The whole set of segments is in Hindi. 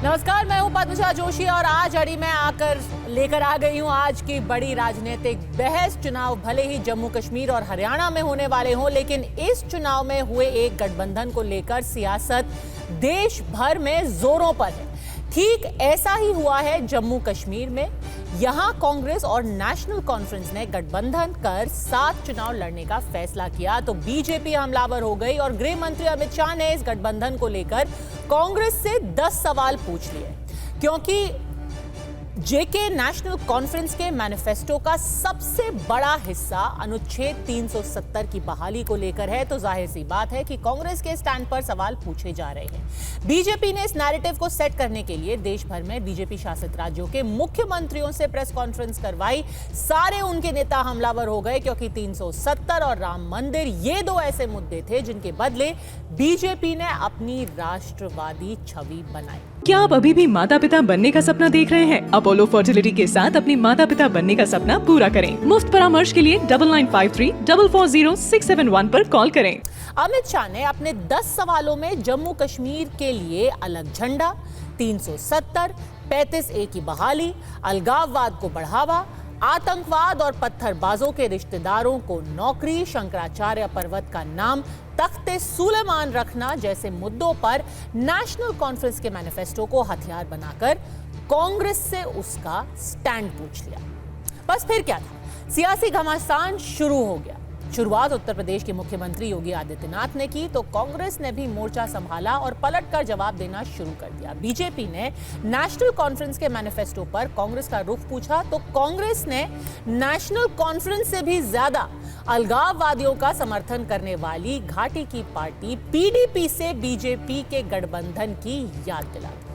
नमस्कार, मैं हूं पद्मजा जोशी और आज अड़ी में आकर लेकर आ गई हूं आज की बड़ी राजनीतिक बहस। चुनाव भले ही जम्मू कश्मीर और हरियाणा में होने वाले हों, लेकिन इस चुनाव में हुए एक गठबंधन को लेकर सियासत देश भर में जोरों पर है। ठीक ऐसा ही हुआ है जम्मू कश्मीर में। यहां कांग्रेस और नेशनल कॉन्फ्रेंस ने गठबंधन कर 7 चुनाव लड़ने का फैसला किया तो बीजेपी हमलावर हो गई और गृह मंत्री अमित शाह ने इस गठबंधन को लेकर कांग्रेस से 10 सवाल पूछ लिए, क्योंकि जेके नेशनल कॉन्फ्रेंस के मैनिफेस्टो का सबसे बड़ा हिस्सा अनुच्छेद 370 की बहाली को लेकर है। तो जाहिर सी बात है कि कांग्रेस के स्टैंड पर सवाल पूछे जा रहे हैं। बीजेपी ने इस नैरेटिव को सेट करने के लिए देश भर में बीजेपी शासित राज्यों के मुख्यमंत्रियों से प्रेस कॉन्फ्रेंस करवाई। सारे उनके नेता हमलावर हो गए, क्योंकि 370 और राम मंदिर ये दो ऐसे मुद्दे थे जिनके बदले बीजेपी ने अपनी राष्ट्रवादी छवि बनाई। क्या आप अभी भी माता पिता बनने का सपना देख रहे हैं? अपोलो फर्टिलिटी के साथ अपनी माता पिता बनने का सपना पूरा करें। मुफ्त परामर्श के लिए 9953440671 पर कॉल करें। अमित शाह ने अपने 10 सवालों में जम्मू कश्मीर के लिए अलग झंडा, 370, 35A की बहाली, अलगाववाद को बढ़ावा, आतंकवाद और पत्थरबाजों के रिश्तेदारों को नौकरी, शंकराचार्य पर्वत का नाम तख्ते सुलेमान रखना जैसे मुद्दों पर नेशनल कॉन्फ्रेंस के मैनिफेस्टो को हथियार बनाकर कांग्रेस से उसका स्टैंड पूछ लिया। बस फिर क्या था, सियासी घमासान शुरू हो गया। शुरुआत उत्तर प्रदेश के मुख्यमंत्री योगी आदित्यनाथ ने की तो कांग्रेस ने भी मोर्चा संभाला और पलटकर जवाब देना शुरू कर दिया। बीजेपी ने नेशनल कॉन्फ्रेंस के मैनिफेस्टो पर कांग्रेस का रुख पूछा तो कांग्रेस ने नेशनल कॉन्फ्रेंस से भी ज्यादा अलगाववादियों का समर्थन करने वाली घाटी की पार्टी पीडीपी से बीजेपी के गठबंधन की याद दिला दी।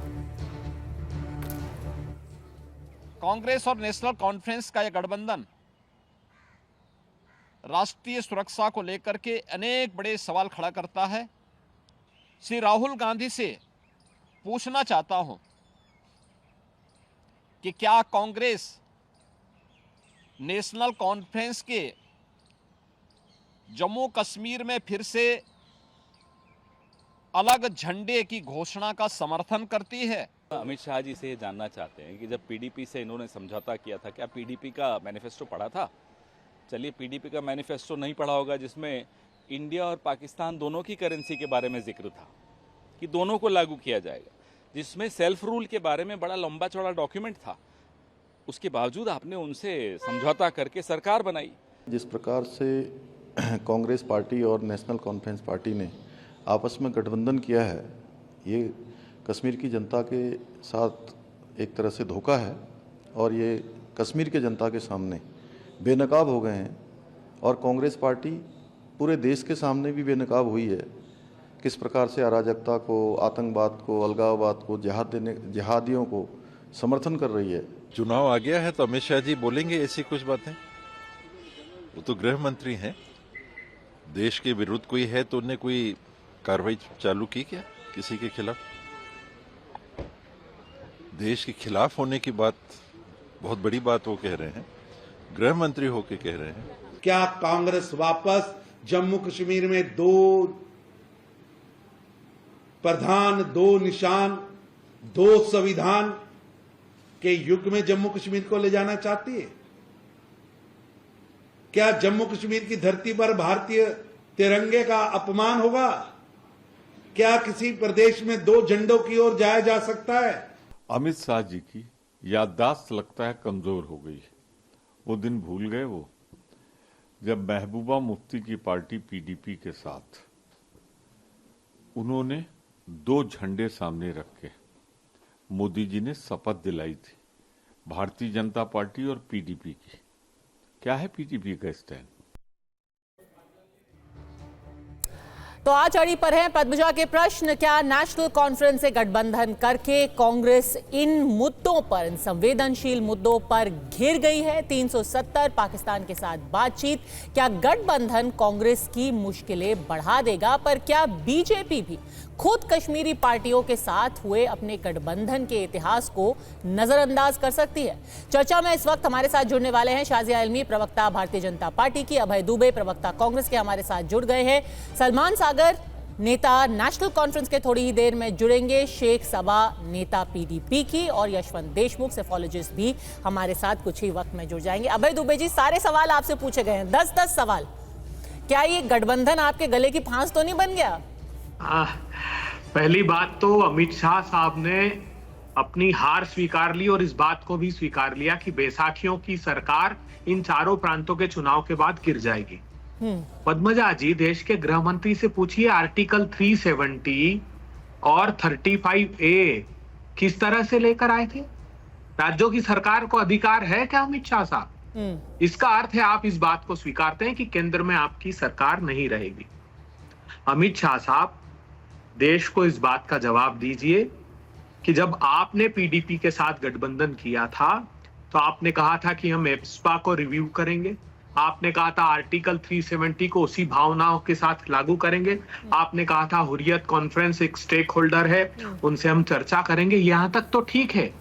कांग्रेस और नेशनल कॉन्फ्रेंस का यह गठबंधन राष्ट्रीय सुरक्षा को लेकर के अनेक बड़े सवाल खड़ा करता है। श्री राहुल गांधी से पूछना चाहता हूं कि क्या कांग्रेस नेशनल कॉन्फ्रेंस के जम्मू कश्मीर में फिर से अलग झंडे की घोषणा का समर्थन करती है? अमित शाह जी से जानना चाहते हैं कि जब पीडीपी से इन्होंने समझौता किया था, क्या पीडीपी का मैनिफेस्टो पढ़ा था? चलिए, पीडीपी का मैनिफेस्टो नहीं पढ़ा होगा जिसमें इंडिया और पाकिस्तान दोनों की करेंसी के बारे में जिक्र था कि दोनों को लागू किया जाएगा, जिसमें सेल्फ रूल के बारे में बड़ा लंबा चौड़ा डॉक्यूमेंट था। उसके बावजूद आपने उनसे समझौता करके सरकार बनाई। जिस प्रकार से कांग्रेस पार्टी और नेशनल कॉन्फ्रेंस पार्टी ने आपस में गठबंधन किया है, ये कश्मीर की जनता के साथ एक तरह से धोखा है और ये कश्मीर के जनता के सामने बेनकाब हो गए हैं और कांग्रेस पार्टी पूरे देश के सामने भी बेनकाब हुई है। किस प्रकार से अराजकता को, आतंकवाद को, अलगाववाद को, जिहादियों को समर्थन कर रही है। चुनाव आ गया है तो अमित शाह जी बोलेंगे ऐसी कुछ बातें। वो तो गृह मंत्री हैं, देश के विरुद्ध कोई है तो उन्हें कोई कार्रवाई चालू की क्या किसी के खिलाफ? देश के खिलाफ होने की बात बहुत बड़ी बात वो कह रहे हैं, गृह मंत्री होके कह रहे हैं। क्या कांग्रेस वापस जम्मू कश्मीर में 2 प्रधान, 2 निशान, 2 संविधान के युग में जम्मू कश्मीर को ले जाना चाहती है? क्या जम्मू कश्मीर की धरती पर भारतीय तिरंगे का अपमान होगा? क्या किसी प्रदेश में 2 झंडों की ओर जाया जा सकता है? अमित शाह जी की याददाश्त लगता है कमजोर हो गई है। वो दिन भूल गए वो जब महबूबा मुफ्ती की पार्टी पीडीपी के साथ उन्होंने 2 झंडे सामने रख के मोदी जी ने शपथ दिलाई थी, भारतीय जनता पार्टी और पीडीपी की। क्या है पीडीपी का स्टैंड? तो आज अड़ी पर है पद्मजा के प्रश्न। क्या नेशनल कॉन्फ्रेंस से गठबंधन करके कांग्रेस इन मुद्दों पर, इन संवेदनशील मुद्दों पर घिर गई है? 370, पाकिस्तान के साथ बातचीत, क्या गठबंधन कांग्रेस की मुश्किलें बढ़ा देगा? पर क्या बीजेपी भी खुद कश्मीरी पार्टियों के साथ हुए अपने गठबंधन के इतिहास को नजरअंदाज कर सकती है? चर्चा में इस वक्त हमारे साथ जुड़ने वाले हैं शाजिया इल्मी, प्रवक्ता भारतीय जनता पार्टी की, अभय दुबे, प्रवक्ता कांग्रेस के, हमारे साथ जुड़ गए हैं। सलमान सागर, नेता नेशनल कॉन्फ्रेंस के थोड़ी ही देर में जुड़ेंगे। शेख सबा नेता पीडीपी की और यशवंत देशमुख सेफोलॉजिस्ट भी हमारे साथ कुछ ही वक्त में जुड़ जाएंगे। अभय दुबे जी, सारे सवाल आपसे पूछे गए हैं, 10-10 सवाल। क्या ये गठबंधन आपके गले की फांस तो नहीं बन गया? पहली बात तो अमित शाह साहब ने अपनी हार स्वीकार ली और इस बात को भी स्वीकार लिया कि बैसाखियों की सरकार इन चारों प्रांतों के चुनाव के बाद गिर जाएगी। पद्मजा जी, देश के गृह मंत्री से पूछिए आर्टिकल 370 और 35A किस तरह से लेकर आए थे? राज्यों की सरकार को अधिकार है क्या अमित शाह साहब? इसका अर्थ है आप इस बात को स्वीकारते हैं कि केंद्र में आपकी सरकार नहीं रहेगी। अमित शाह साहब, देश को इस बात का जवाब दीजिए कि जब आपने पीडीपी के साथ गठबंधन किया था तो आपने कहा था कि हम एप्सपा को रिव्यू करेंगे। आपने कहा था आर्टिकल 370 को उसी भावनाओं के साथ लागू करेंगे। आपने कहा था हुर्रियत कॉन्फ्रेंस एक स्टेक होल्डर है, उनसे हम चर्चा करेंगे। यहां तक तो ठीक है।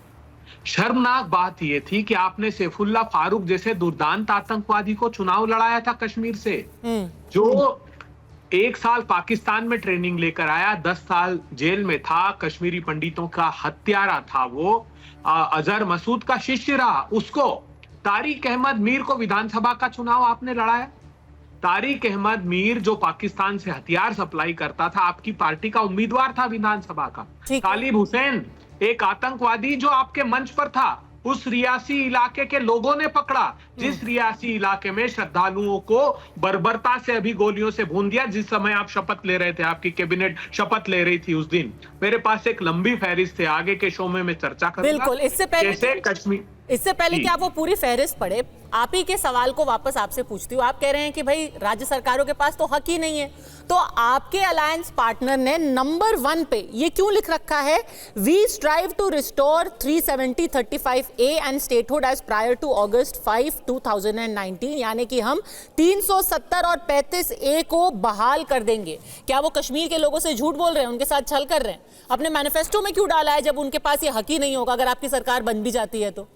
शर्मनाक बात यह थी कि आपने सैफुल्लाह फारूक जैसे दुर्दांत आतंकवादी को चुनाव लड़ाया था कश्मीर से, जो 1 साल पाकिस्तान में ट्रेनिंग लेकर आया, 10 साल जेल में था, कश्मीरी पंडितों का हत्यारा था, वो अजहर मसूद का शिष्य रहा। उसको तारिक अहमद मीर को विधानसभा का चुनाव आपने लड़ाया। तारिक अहमद मीर जो पाकिस्तान से हथियार सप्लाई करता था, आपकी पार्टी का उम्मीदवार था विधानसभा का। तालिब हुसैन एक आतंकवादी जो आपके मंच पर था, उस रियासी इलाके के लोगों ने पकड़ा, जिस रियासी इलाके में श्रद्धालुओं को बर्बरता से अभी गोलियों से भून दिया। जिस समय आप शपथ ले रहे थे, आपकी कैबिनेट शपथ ले रही थी उस दिन, मेरे पास एक लंबी फहरिस्त है, आगे के शो में मैं चर्चा करूंगा। बिल्कुल, इससे पहले कि आप वो पूरी फहरिस्त पढ़े, आप ही के सवाल को वापस आपसे पूछती हूँ। आप कह रहे हैं कि भाई राज्य सरकारों के पास तो हक ही नहीं है, तो आपके अलायंस पार्टनर ने नंबर 1 पे ये क्यों लिख रखा है, we strive to restore 370, 35A and statehood as prior to August 5, 2019, यानी कि हम 370 और 35A को बहाल कर देंगे। क्या वो कश्मीर के लोगों से झूठ बोल रहे हैं, उनके साथ छल कर रहे हैं? अपने मैनिफेस्टो में क्यों डाला है जब उनके पास ये हक ही नहीं होगा अगर आपकी सरकार बन भी जाती है तो?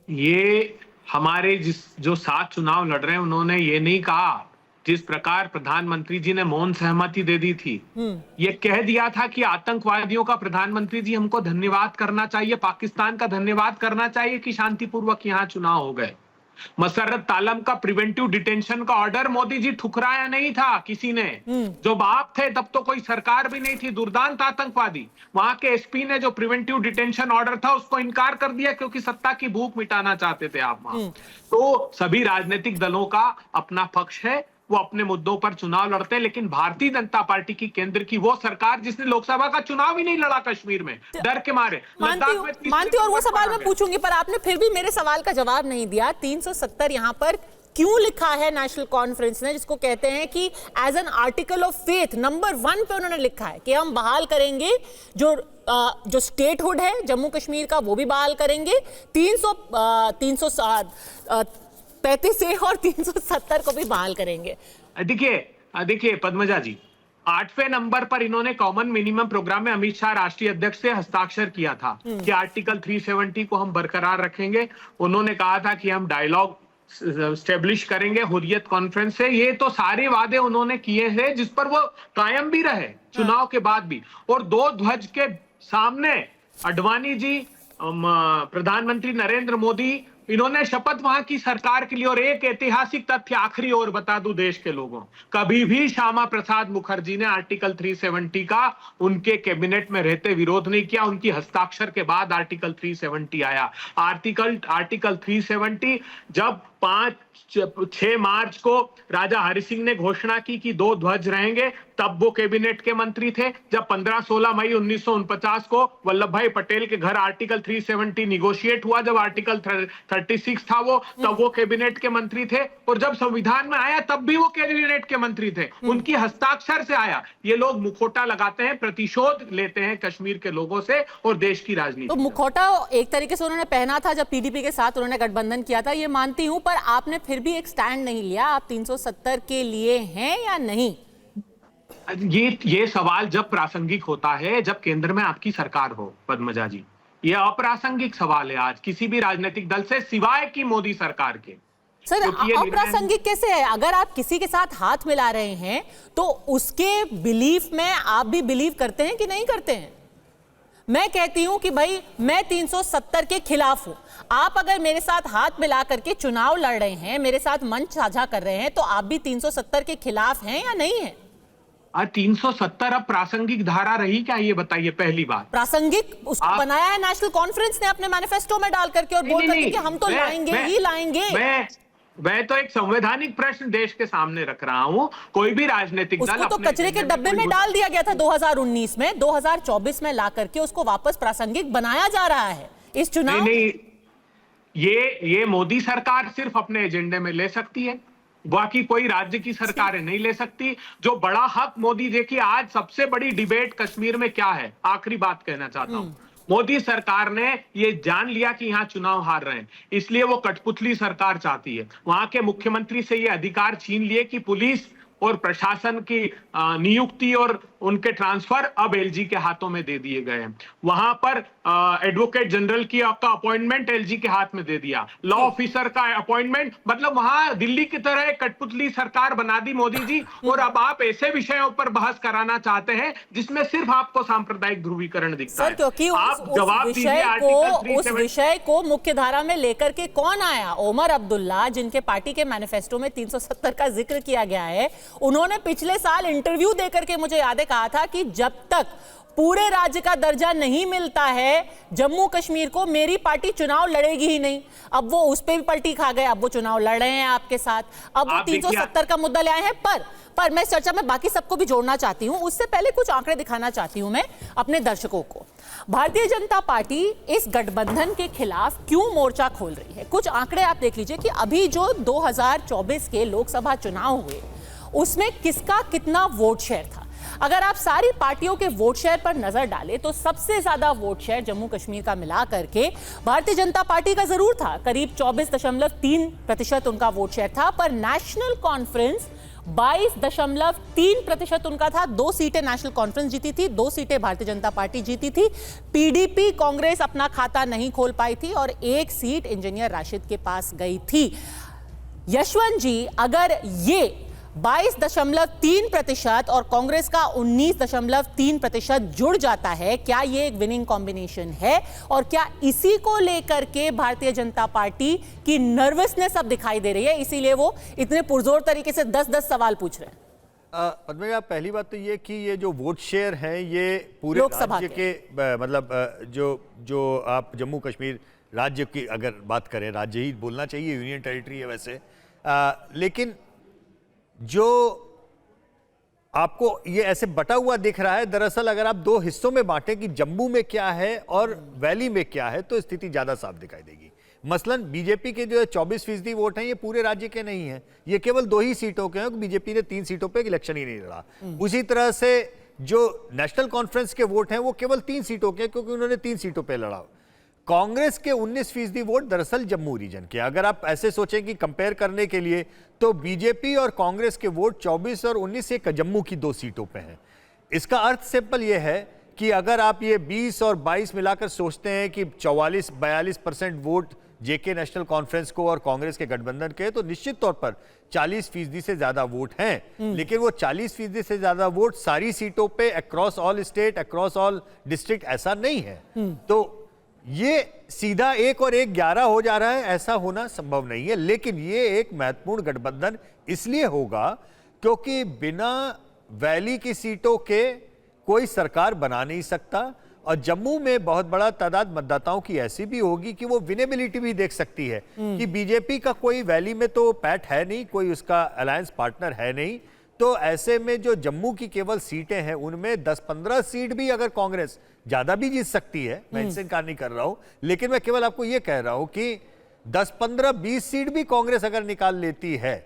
ये हमारे जो 7 चुनाव लड़ रहे हैं, उन्होंने ये नहीं कहा। जिस प्रकार प्रधानमंत्री जी ने मौन सहमति दे दी थी, ये कह दिया था कि आतंकवादियों का प्रधानमंत्री जी हमको धन्यवाद करना चाहिए, पाकिस्तान का धन्यवाद करना चाहिए कि शांतिपूर्वक यहाँ चुनाव हो गए। मसर्रत तालम का प्रिवेंटिव डिटेंशन का ऑर्डर मोदी जी ठुकराया नहीं था किसी ने। जब आप थे तब तो कोई सरकार भी नहीं थी, दुर्दांत आतंकवादी। वहां के एसपी ने जो प्रिवेंटिव डिटेंशन ऑर्डर था उसको इनकार कर दिया क्योंकि सत्ता की भूख मिटाना चाहते थे आप वहां। तो सभी राजनीतिक दलों का अपना पक्ष है, वो अपने मुद्दों पर चुनाव लड़ते हैं, लेकिन भारतीय जनता पार्टी की केंद्र की वो सरकार जिसने लोकसभा का चुनाव ही नहीं लड़ा कश्मीर में, डर के मारे। मानती और वो सवाल मैं पूछूंगी, पर आपने फिर भी मेरे सवाल का जवाब नहीं दिया। 370 यहाँ पर क्यों लिखा है नेशनल कॉन्फ्रेंस ने, जिसको कहते हैं कि as an article of faith, number 1 पे उन्होंने लिखा है कि हम बहाल करेंगे जो स्टेटहुड है जम्मू कश्मीर का, वो भी बहाल करेंगे। 335A और 370 को भी बहाल करेंगे। देखिए पद्मजा जी, 8वें नंबर पर इन्होंने कॉमन मिनिमम प्रोग्राम में अमित शाह राष्ट्रीय अध्यक्ष से हस्ताक्षर किया था कि आर्टिकल 370 को हम बरकरार रखेंगे। उन्होंने कहा था कि हम डायलॉग स्टेब्लिश करेंगे हुर्रियत कॉन्फ्रेंस से। ये तो सारे वादे उन्होंने किए हैं जिस पर वो कायम भी रहे चुनाव के बाद भी। और 2 ध्वज के सामने अडवाणी जी, प्रधानमंत्री नरेंद्र मोदी, इन्होंने शपथ वहां की सरकार के लिए। और एक ऐतिहासिक तथ्य आखिरी और बता दूं देश के लोगों, कभी भी श्यामा प्रसाद मुखर्जी ने आर्टिकल 370 का उनके कैबिनेट में रहते विरोध नहीं किया। उनकी हस्ताक्षर के बाद आर्टिकल 370 आया। आर्टिकल 370 जब 6 मार्च को राजा हरि सिंह ने घोषणा की कि 2 ध्वज रहेंगे, तब वो कैबिनेट के मंत्री थे। जब 15-16 मई 1949 को वल्लभ भाई पटेल के घर आर्टिकल 370 निगोशिएट हुआ, जब आर्टिकल 36 था वो, तब वो कैबिनेट के मंत्री थे। और जब संविधान में आया तब भी वो कैबिनेट के मंत्री थे, उनकी हस्ताक्षर से आया। ये लोग मुखौटा लगाते हैं, प्रतिशोध लेते हैं कश्मीर के लोगों से और देश की राजनीति। तो मुखौटा एक तरीके से उन्होंने पहना था जब पीडीपी के साथ उन्होंने गठबंधन किया था, ये मानती हूं, पर आपने फिर भी एक स्टैंड नहीं लिया। आप 370 के लिए हैं या नहीं? ये सवाल जब प्रासंगिक होता है जब केंद्र में आपकी सरकार हो पद्मजा जी। ये अप्रासंगिक सवाल है आज किसी भी राजनीतिक दल से, सिवाय कि मोदी सरकार के। सर क्योंकि ये निर्णय- अप्रासंगिक कैसे है? अगर आप किसी के साथ हाथ मिला रहे हैं तो उसके बिलीफ में आप भी बिलीव करते हैं कि नहीं करते हैं? मैं कहती हूं कि भाई मैं 370 के खिलाफ हूं। आप अगर मेरे साथ हाथ मिला करके चुनाव लड़ रहे हैं, मेरे साथ मंच साझा कर रहे हैं, तो आप भी 370 के खिलाफ हैं या नहीं है? 370 अब प्रासंगिक धारा रही क्या, ये बताइए पहली बात। प्रासंगिक उसको बनाया है नेशनल कॉन्फ्रेंस ने अपने मैनिफेस्टो में डाल करके और बोल करके कि हम तो लाएंगे ही लाएंगे। मैं तो एक संवैधानिक प्रश्न देश के सामने रख रहा हूं। कोई भी राजनीतिक दल उसको तो कचरे के डब्बे में डाल दिया गया था 2019 में, 2024 में ला करके उसको वापस प्रासंगिक बनाया जा रहा है इस चुनाव। नहीं, ये मोदी सरकार सिर्फ अपने एजेंडे में ले सकती है, बाकी कोई राज्य की सरकारें नहीं ले सकती। जो बड़ा हक मोदी, देखिए आज सबसे बड़ी डिबेट कश्मीर में क्या है, आखिरी बात कहना चाहता हूं। मोदी सरकार ने ये जान लिया कि यहां चुनाव हार रहे हैं, इसलिए वो कठपुतली सरकार चाहती है। वहां के मुख्यमंत्री से ये अधिकार छीन लिए कि पुलिस और प्रशासन की नियुक्ति और उनके ट्रांसफर अब एलजी के हाथों में दे दिए गए हैं। वहां पर एडवोकेट जनरल की आपका अपॉइंटमेंट एलजी के हाथ में दे दिया, लॉ ऑफिसर का अपॉइंटमेंट, मतलब वहां दिल्ली की तरह एक कठपुतली सरकार बना दी मोदी जी। और अब आप ऐसे विषयों पर बहस कराना चाहते हैं जिसमें सिर्फ आपको सांप्रदायिक ध्रुवीकरण दिखता है। क्योंकि आप जवाब दीजिए, उस विषय को मुख्य धारा में लेकर के कौन आया? ओमर अब्दुल्ला, जिनके पार्टी के मैनिफेस्टो में 370 का जिक्र किया गया है, उन्होंने पिछले साल इंटरव्यू देकर के मुझे याद है कहा था कि जब तक पूरे राज्य का दर्जा नहीं मिलता है जम्मू कश्मीर को, मेरी पार्टी चुनाव लड़ेगी ही नहीं। अब वो उस पे भी पलटी खा गए, अब वो चुनाव लड़ रहे हैं आपके साथ, अब वो 370 का मुद्दा ले आए हैं। पर मैं इस चर्चा में बाकी सबको भी जोड़ना चाहती हूं। उससे पहले कुछ आंकड़े दिखाना चाहती हूं मैं अपने दर्शकों को। भारतीय जनता पार्टी इस गठबंधन के खिलाफ क्यों मोर्चा खोल रही है? कुछ आंकड़े आप देख लीजिए कि अभी जो 2024 के लोकसभा चुनाव हुए उसमें किसका कितना वोट शेयर था। अगर आप सारी पार्टियों के वोट शेयर पर नजर डालें तो सबसे ज्यादा वोट शेयर जम्मू कश्मीर का मिला करके भारतीय जनता पार्टी का जरूर था, करीब 24.3% उनका वोट शेयर था। पर नेशनल कॉन्फ्रेंस 22.3% उनका था। 2 सीटें नेशनल कॉन्फ्रेंस जीती थी, 2 सीटें भारतीय जनता पार्टी जीती थी। पीडीपी कांग्रेस अपना खाता नहीं खोल पाई थी और 1 सीट इंजीनियर राशिद के पास गई थी। यशवंत जी, अगर ये 22.3% और कांग्रेस का 19.3% जुड़ जाता है, क्या ये एक विनिंग कॉम्बिनेशन है? और क्या इसी को लेकर के भारतीय जनता पार्टी की नर्वसनेस अब दिखाई दे रही है, इसीलिए वो इतने पुरजोर तरीके से 10-10 सवाल पूछ रहे हैं? पद्मजा, पहली बात तो ये कि ये जो वोट शेयर है ये पूरे राज्य के मतलब जो आप जम्मू कश्मीर राज्य की अगर बात करें, राज्य ही बोलना चाहिए, यूनियन टेरिटरी है वैसे, लेकिन जो आपको ये ऐसे बटा हुआ दिख रहा है, दरअसल अगर आप 2 हिस्सों में बांटें कि जम्मू में क्या है और वैली में क्या है तो स्थिति ज्यादा साफ दिखाई देगी। मसलन बीजेपी के जो 24% वोट हैं ये पूरे राज्य के नहीं हैं, ये केवल 2 ही सीटों के हैं। बीजेपी ने 3 सीटों पे इलेक्शन ही नहीं लड़ा। उसी तरह से जो नेशनल कॉन्फ्रेंस के वोट हैं वो केवल 3 सीटों के, क्योंकि उन्होंने 3 सीटों पे लड़ा। कांग्रेस के 19% वोट दरअसल जम्मू रीजन के। अगर आप ऐसे सोचें कि कंपेयर करने के लिए तो बीजेपी और कांग्रेस के वोट 24 और 19 एक जम्मू की 2 सीटों पे हैं। इसका अर्थ सिंपल ये है कि अगर आप ये 20 और 22 मिलाकर सोचते हैं कि 44-42% वोट जेके नेशनल कॉन्फ्रेंस को और कांग्रेस के गठबंधन के, तो निश्चित तौर पर 40% से ज्यादा वोट हैं। लेकिन वो 40% से ज्यादा वोट सारी सीटों पे across all state, across all district ऐसा नहीं है। तो ये सीधा 1 और 1 11 हो जा रहा है, ऐसा होना संभव नहीं है। लेकिन ये एक महत्वपूर्ण गठबंधन इसलिए होगा क्योंकि बिना वैली की सीटों के कोई सरकार बना नहीं सकता। और जम्मू में बहुत बड़ा तादाद मतदाताओं की ऐसी भी होगी कि वो विनेबिलिटी भी देख सकती है कि बीजेपी का कोई वैली में तो पैठ है नहीं, कोई उसका अलायंस पार्टनर है नहीं। तो ऐसे में जो जम्मू की केवल सीटें हैं उनमें 10-15 सीट भी अगर कांग्रेस ज्यादा भी जीत सकती है, मैं इनसे इनकार नहीं कर रहा हूं, लेकिन मैं केवल आपको यह कह रहा हूं कि 10-15-20 सीट भी कांग्रेस अगर निकाल लेती है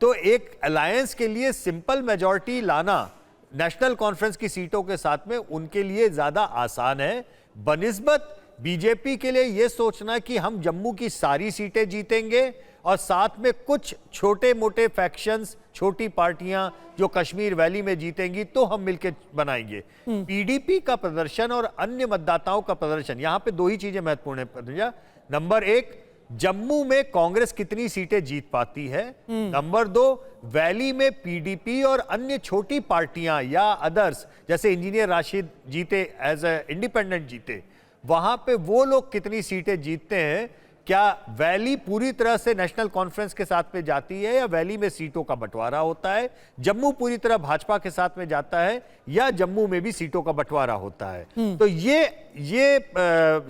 तो एक अलायंस के लिए सिंपल मेजॉरिटी लाना नेशनल कॉन्फ्रेंस की सीटों के साथ में उनके लिए ज्यादा आसान है बनिस्बत बीजेपी के लिए यह सोचना कि हम जम्मू की सारी सीटें जीतेंगे और साथ में कुछ छोटे मोटे फैक्शंस, छोटी पार्टियां जो कश्मीर वैली में जीतेंगी तो हम मिलकर बनाएंगे। पीडीपी का प्रदर्शन और अन्य मतदाताओं का प्रदर्शन, यहां पे 2 ही चीजें महत्वपूर्ण है। नंबर 1, जम्मू में कांग्रेस कितनी सीटें जीत पाती है। नंबर 2, वैली में पीडीपी और अन्य छोटी पार्टियां या अदर्स, जैसे इंजीनियर राशिद जीते एज ए इंडिपेंडेंट जीते, वहां पे वो लोग कितनी सीटें जीतते हैं। क्या वैली पूरी तरह से नेशनल कॉन्फ्रेंस के साथ में जाती है या वैली में सीटों का बंटवारा होता है। जम्मू पूरी तरह भाजपा के साथ में जाता है या जम्मू में भी सीटों का बंटवारा होता है। तो ये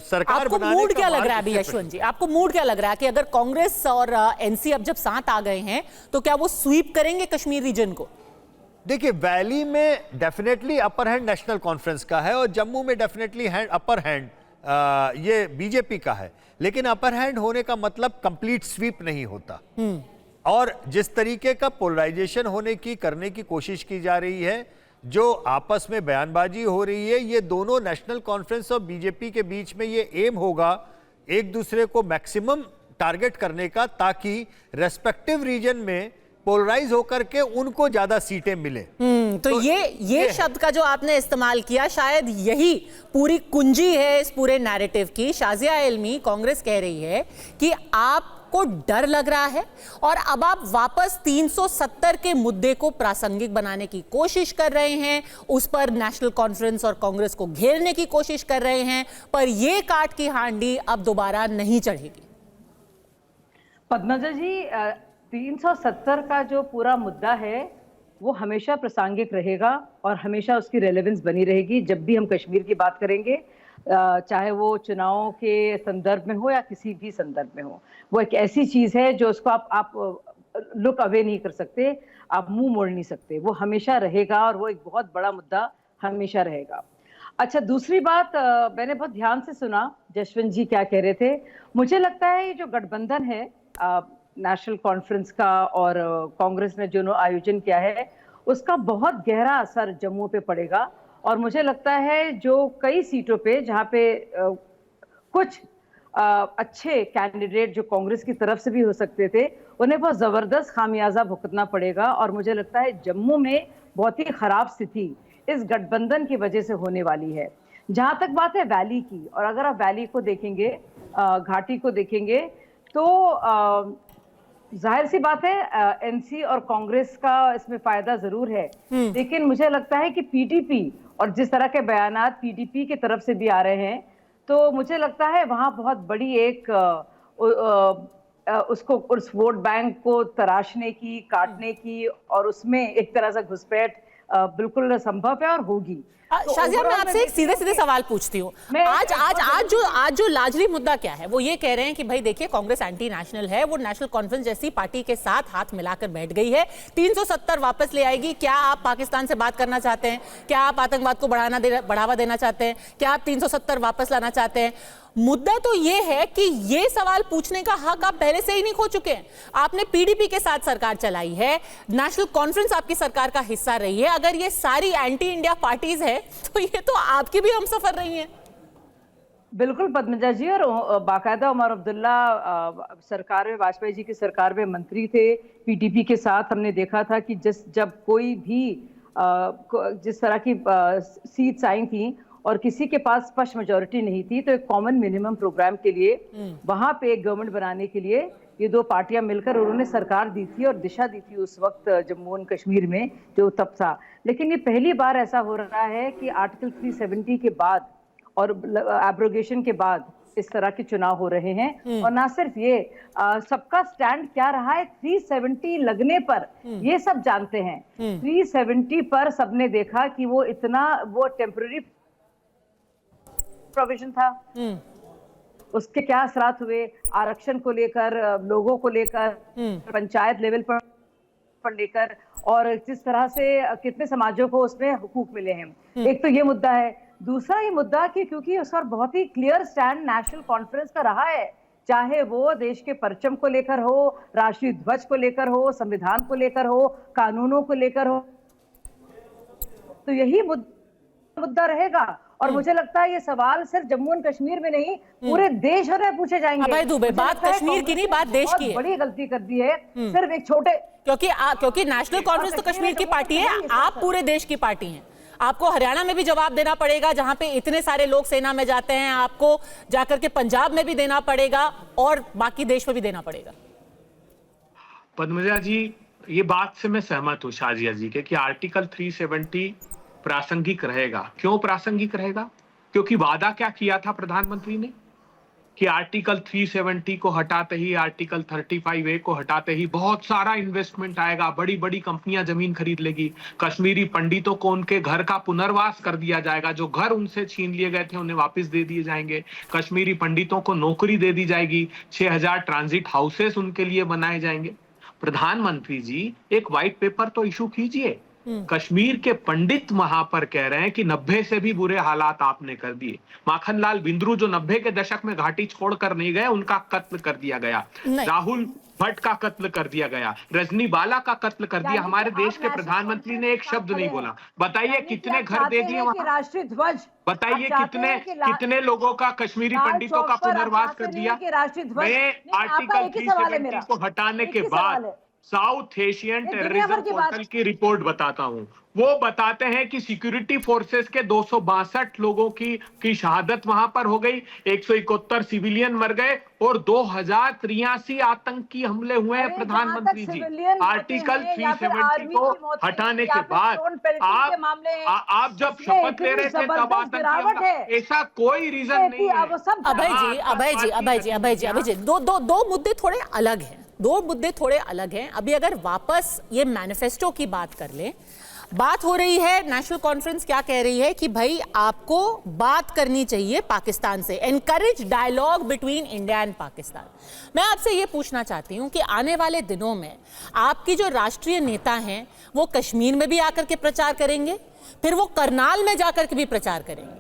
सरकार आपको बनाने मूड का क्या लग मार्ग रहा है अभी किससे यशवंत जी, आपको मूड क्या लग रहा है कि अगर कांग्रेस और एनसी अब जब साथ आ गए हैं तो क्या वो स्वीप करेंगे कश्मीर रीजन को? देखिए, वैली में definitely upper hand national conference का है और जम्मू में डेफिनेटली अपर हैंड ये बीजेपी का है। लेकिन अपर हैंड होने का मतलब कंप्लीट स्वीप नहीं होता। और जिस तरीके का पोलराइजेशन करने की कोशिश की जा रही है, जो आपस में बयानबाजी हो रही है, ये दोनों नेशनल कॉन्फ्रेंस और बीजेपी के बीच में ये एम होगा एक दूसरे को मैक्सिमम टारगेट करने का, ताकि रेस्पेक्टिव रीजन में पोलराइज होकर के उनको ज्यादा सीटें मिले। तो ये शब्द का जो आपने इस्तेमाल किया, शायद यही पूरी कुंजी है इस पूरे नैरेटिव की। शाजिया इल्मी, कांग्रेस कह रही है कि आपको डर लग रहा है और अब आप वापस 370 के मुद्दे को प्रासंगिक बनाने की कोशिश कर रहे हैं, उस पर नेशनल कॉन्फ्रेंस और कांग्रेस को घेरने की कोशिश कर रहे हैं, पर यह काट की हांडी अब दोबारा नहीं चढ़ेगी। पद्मजा जी, 370 का जो पूरा मुद्दा है वो हमेशा प्रासंगिक रहेगा और हमेशा उसकी रेलेवेंस बनी रहेगी जब भी हम कश्मीर की बात करेंगे, चाहे वो चुनावों के संदर्भ में हो या किसी भी संदर्भ में हो। वो एक ऐसी चीज है जो उसको आप लुक अवे नहीं कर सकते, आप मुंह मोड़ नहीं सकते, वो हमेशा रहेगा और वो एक बहुत बड़ा मुद्दा हमेशा रहेगा। अच्छा, दूसरी बात, मैंने बहुत ध्यान से सुना जसवंत जी क्या कह रहे थे। मुझे लगता है ये जो गठबंधन है नेशनल कॉन्फ्रेंस का और कांग्रेस ने जो आयोजन किया है, उसका बहुत गहरा असर जम्मू पे पड़ेगा। और मुझे लगता है जो कई सीटों पे जहाँ पे कुछ अच्छे कैंडिडेट जो कांग्रेस की तरफ से भी हो सकते थे, उन्हें बहुत जबरदस्त खामियाजा भुगतना पड़ेगा। और मुझे लगता है जम्मू में बहुत ही खराब स्थिति इस गठबंधन की वजह से होने वाली है। जहां तक बात है वैली की, और अगर आप वैली को देखेंगे, घाटी को देखेंगे, तो जाहिर सी बात है एनसी और कांग्रेस का इसमें फायदा जरूर है। लेकिन मुझे लगता है कि पीडीपी और जिस तरह के बयानात पीडीपी की तरफ से भी आ रहे हैं, तो मुझे लगता है वहां बहुत बड़ी एक उसको उस वोट बैंक को तराशने की, काटने की और उसमें एक तरह से घुसपैठ बिल्कुल संभव है और होगी। शाजिया, मैं आपसे एक सीधे सवाल पूछती हूँ। आज जो लाजली मुद्दा क्या है, वो ये कह रहे हैं कि भाई देखिए, कांग्रेस एंटी नेशनल है, वो नेशनल कॉन्फ्रेंस जैसी पार्टी के साथ हाथ मिलाकर बैठ गई है, 370 वापस ले आएगी। क्या आप पाकिस्तान से बात करना चाहते हैं? क्या आप आतंकवाद को बढ़ावा देना चाहते हैं? क्या आप 370 वापस लाना चाहते हैं? मुद्दा तो ये है कि ये सवाल पूछने का हक आप पहले से ही नहीं खो चुके हैं। आपने पीडीपी के साथ सरकार चलाई है, नेशनल कॉन्फ्रेंस आपकी सरकार का हिस्सा रही है। अगर ये सारी एंटी इंडिया पार्टीज है तो ये तो आपकी भी हमसफर रही हैं। बिल्कुल पद्मजा जी, और बाकायदा उमर अब्दुल्ला सरकार में, वाजपेयी जी की सरकार में मंत्री थे। पीडीपी के साथ हमने देखा था कि जब कोई भी जिस तरह की सीट्स आई थी और किसी के पास स्पष्ट मेजोरिटी नहीं थी, तो एक कॉमन मिनिमम प्रोग्राम के लिए वहां पे एक गवर्नमेंट बनाने के लिए ये दो पार्टियां मिलकर उन्होंने सरकार दी थी और दिशा दी थी उस वक्त जम्मू एंड कश्मीर में जो तब था। लेकिन ये पहली बार ऐसा हो रहा है कि आर्टिकल 370 के बाद और एब्रोगेशन के बाद इस तरह के चुनाव हो रहे हैं। और ना सिर्फ ये, सबका स्टैंड क्या रहा है 370 लगने पर, ये सब जानते हैं। 370 पर सबने देखा कि वो टेम्पररी प्रोविजन था, उसके क्या असरात हुए आरक्षण को लेकर, लोगों को लेकर, पंचायत लेवल पर लेकर, और जिस तरह से कितने समाजों को उसमें हुकूक मिले हैं। एक तो ये मुद्दा है। दूसरा ये मुद्दा कि क्योंकि उस पर बहुत ही क्लियर स्टैंड नेशनल कॉन्फ्रेंस का रहा है, चाहे वो देश के परचम को लेकर हो, राष्ट्रीय ध्वज को लेकर हो, संविधान को लेकर हो, कानूनों को लेकर हो, तो यही मुद्दा रहेगा। और मुझे लगता है ये सवाल सिर्फ जम्मू एंड कश्मीर में नहीं, पूरे देश में पूछे जाएंगे। भाई दुबे, बात कश्मीर की नहीं, बात देश की है। बड़ी गलती कर दी है सिर्फ एक छोटे, क्योंकि नेशनल कॉन्फ्रेंस तो कश्मीर की पार्टी है, आप पूरे देश की पार्टी हैं। आपको हरियाणा में भी जवाब देना पड़ेगा जहां पे इतने सारे लोग सेना में जाते हैं, आपको जाकर के पंजाब में भी देना पड़ेगा और बाकी देश में भी देना पड़ेगा। पद्मजा जी, ये बात से मैं सहमत हूं शाजिया जी के कि आर्टिकल 370 प्रासंगिक रहेगा। क्यों प्रासंगिक रहेगा? क्योंकि वादा क्या किया था प्रधानमंत्री ने कि आर्टिकल 370 को हटाते ही, आर्टिकल 35A को हटाते ही बहुत सारा इन्वेस्टमेंट आएगा, बड़ी बड़ी कंपनियां जमीन खरीद लेगी, कश्मीरी पंडितों को उनके घर का पुनर्वास कर दिया जाएगा, जो घर उनसे छीन लिए गए थे उन्हें वापस दे दिए जाएंगे, कश्मीरी पंडितों को नौकरी दे दी जाएगी, 6000 ट्रांजिट हाउसेस उनके लिए बनाए जाएंगे। प्रधानमंत्री जी, एक व्हाइट पेपर तो इशू कीजिए। कश्मीर के पंडित वहां पर कह रहे हैं कि 90 से भी बुरे हालात आपने कर दिए। माखनलाल बिंद्रू जो 90 के दशक में घाटी छोड़कर नहीं गए, उनका कत्ल कर दिया गया। राहुल भट्ट का कत्ल कर दिया गया, रजनी बाला का कत्ल कर दिया। हमारे देश के प्रधानमंत्री ने एक शब्द नहीं बोला। बताइए कितने घर दे दिए वहां, राष्ट्रीय ध्वज, बताइए कितने लोगों का, कश्मीरी पंडितों का पुनर्वास कर दिया। मैं आर्टिकल 370 को हटाने के बाद साउथ एशियन टेररिज्म पोर्टल की रिपोर्ट बताता हूं। वो बताते हैं कि सिक्योरिटी फोर्सेस के 262 लोगों की शहादत वहां पर हो गई, 171 सिविलियन मर गए और 2083 आतंकी हमले हुए हैं। प्रधानमंत्री जी, आर्टिकल 370 को हटाने के बाद आप जब शपथ ले रहे थे तब आतंकी, ऐसा कोई रीजन नहीं है। अभय जी, दो मुद्दे थोड़े अलग हैं। अभी अगर वापस ये मैनिफेस्टो की बात कर ले, बात हो रही है, नेशनल कॉन्फ्रेंस क्या कह रही है कि भाई आपको बात करनी चाहिए पाकिस्तान से, encourage dialogue between India and Pakistan. मैं आपसे ये पूछना चाहती हूँ कि आने वाले दिनों में आपकी जो राष्ट्रीय नेता हैं वो कश्मीर में भी आकर के प्रचार करेंगे, फिर वो करनाल में जाकर के भी प्रचार करेंगे,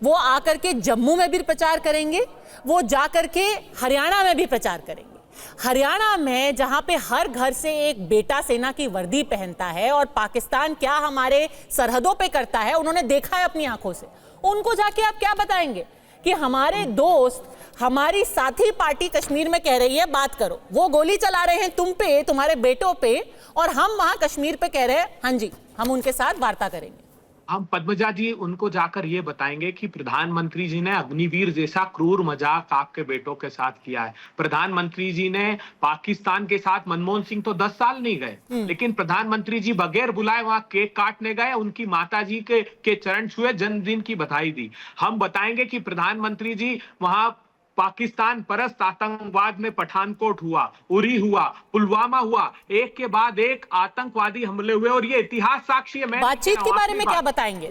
वो आकर के जम्मू में भी प्रचार करेंगे, वो जाकर के हरियाणा में भी प्रचार करेंगे। हरियाणा में जहां पे हर घर से एक बेटा सेना की वर्दी पहनता है और पाकिस्तान क्या हमारे सरहदों पे करता है उन्होंने देखा है अपनी आंखों से, उनको जाके आप क्या बताएंगे कि हमारे दोस्त, हमारी साथी पार्टी कश्मीर में कह रही है बात करो, वो गोली चला रहे हैं तुम पे, तुम्हारे बेटों पे, और हम वहां कश्मीर पे कह रहे हैं हाँ जी हम उनके साथ वार्ता करेंगे। हम पद्मजा जी उनको जाकर ये बताएंगे कि प्रधानमंत्री जी ने अग्निवीर जैसा क्रूर मजाक आपके बेटों के साथ किया है। प्रधानमंत्री जी ने पाकिस्तान के साथ, मनमोहन सिंह तो 10 साल नहीं गए, लेकिन प्रधानमंत्री जी बगैर बुलाए वहां केक काटने गए, उनकी माता जी के चरण छुए, जन्मदिन की बधाई दी। हम बताएंगे कि प्रधानमंत्री जी वहां पाकिस्तान परस्त आतंकवाद में पठानकोट हुआ, उरी हुआ, पुलवामा हुआ, एक के बाद एक आतंकवादी हमले हुए और ये इतिहास साक्षी है। बातचीत के बारे में क्या बताएंगे?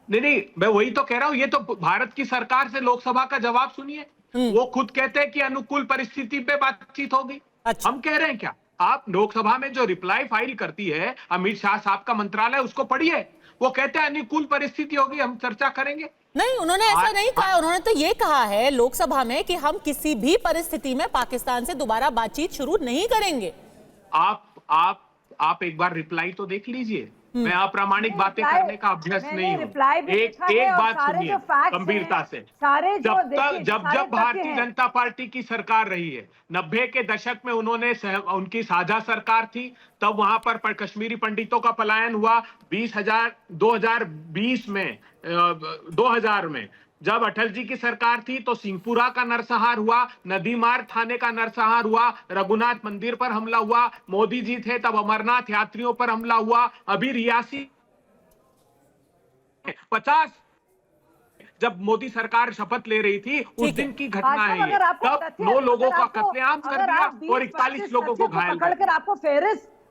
नहीं, मैं वही तो कह रहा हूं, ये तो भारत की सरकार से लोकसभा का जवाब सुनिए। वो खुद कहते हैं कि अनुकूल परिस्थिति पे बातचीत होगी। अच्छा। हम कह रहे हैं क्या? आप लोकसभा में जो रिप्लाई फाइल करती है अमित शाह साहब का मंत्रालय, उसको पढ़िए। वो कहते हैं अनुकूल परिस्थिति होगी, हम चर्चा करेंगे। नहीं, उन्होंने ऐसा नहीं कहा। उन्होंने तो ये कहा है लोकसभा में कि हम किसी भी परिस्थिति में पाकिस्तान से दोबारा बातचीत शुरू नहीं करेंगे। आप एक बार रिप्लाई तो देख लीजिए। मैं अप्रामाणिक बातें करने का अभ्यस्त नहीं हूँ। एक बात सुनिए गंभीरता से, जब भारतीय जनता पार्टी की सरकार रही है, 90 के दशक में उनकी साझा सरकार थी, तब वहां पर कश्मीरी पंडितों का पलायन हुआ। 2000 में जब अटल जी की सरकार थी तो सिंहपुरा का नरसंहार हुआ, नदी मार्ग थाने का नरसंहार हुआ, रघुनाथ मंदिर पर हमला हुआ, मोदी जी थे तब अमरनाथ यात्रियों पर हमला हुआ। अभी रियासी 50 जब मोदी सरकार शपथ ले रही थी उस दिन की घटना है। तब 9 लोगों का कत्लेआम कर दिया और 41 लोगों को घायल कर दिया।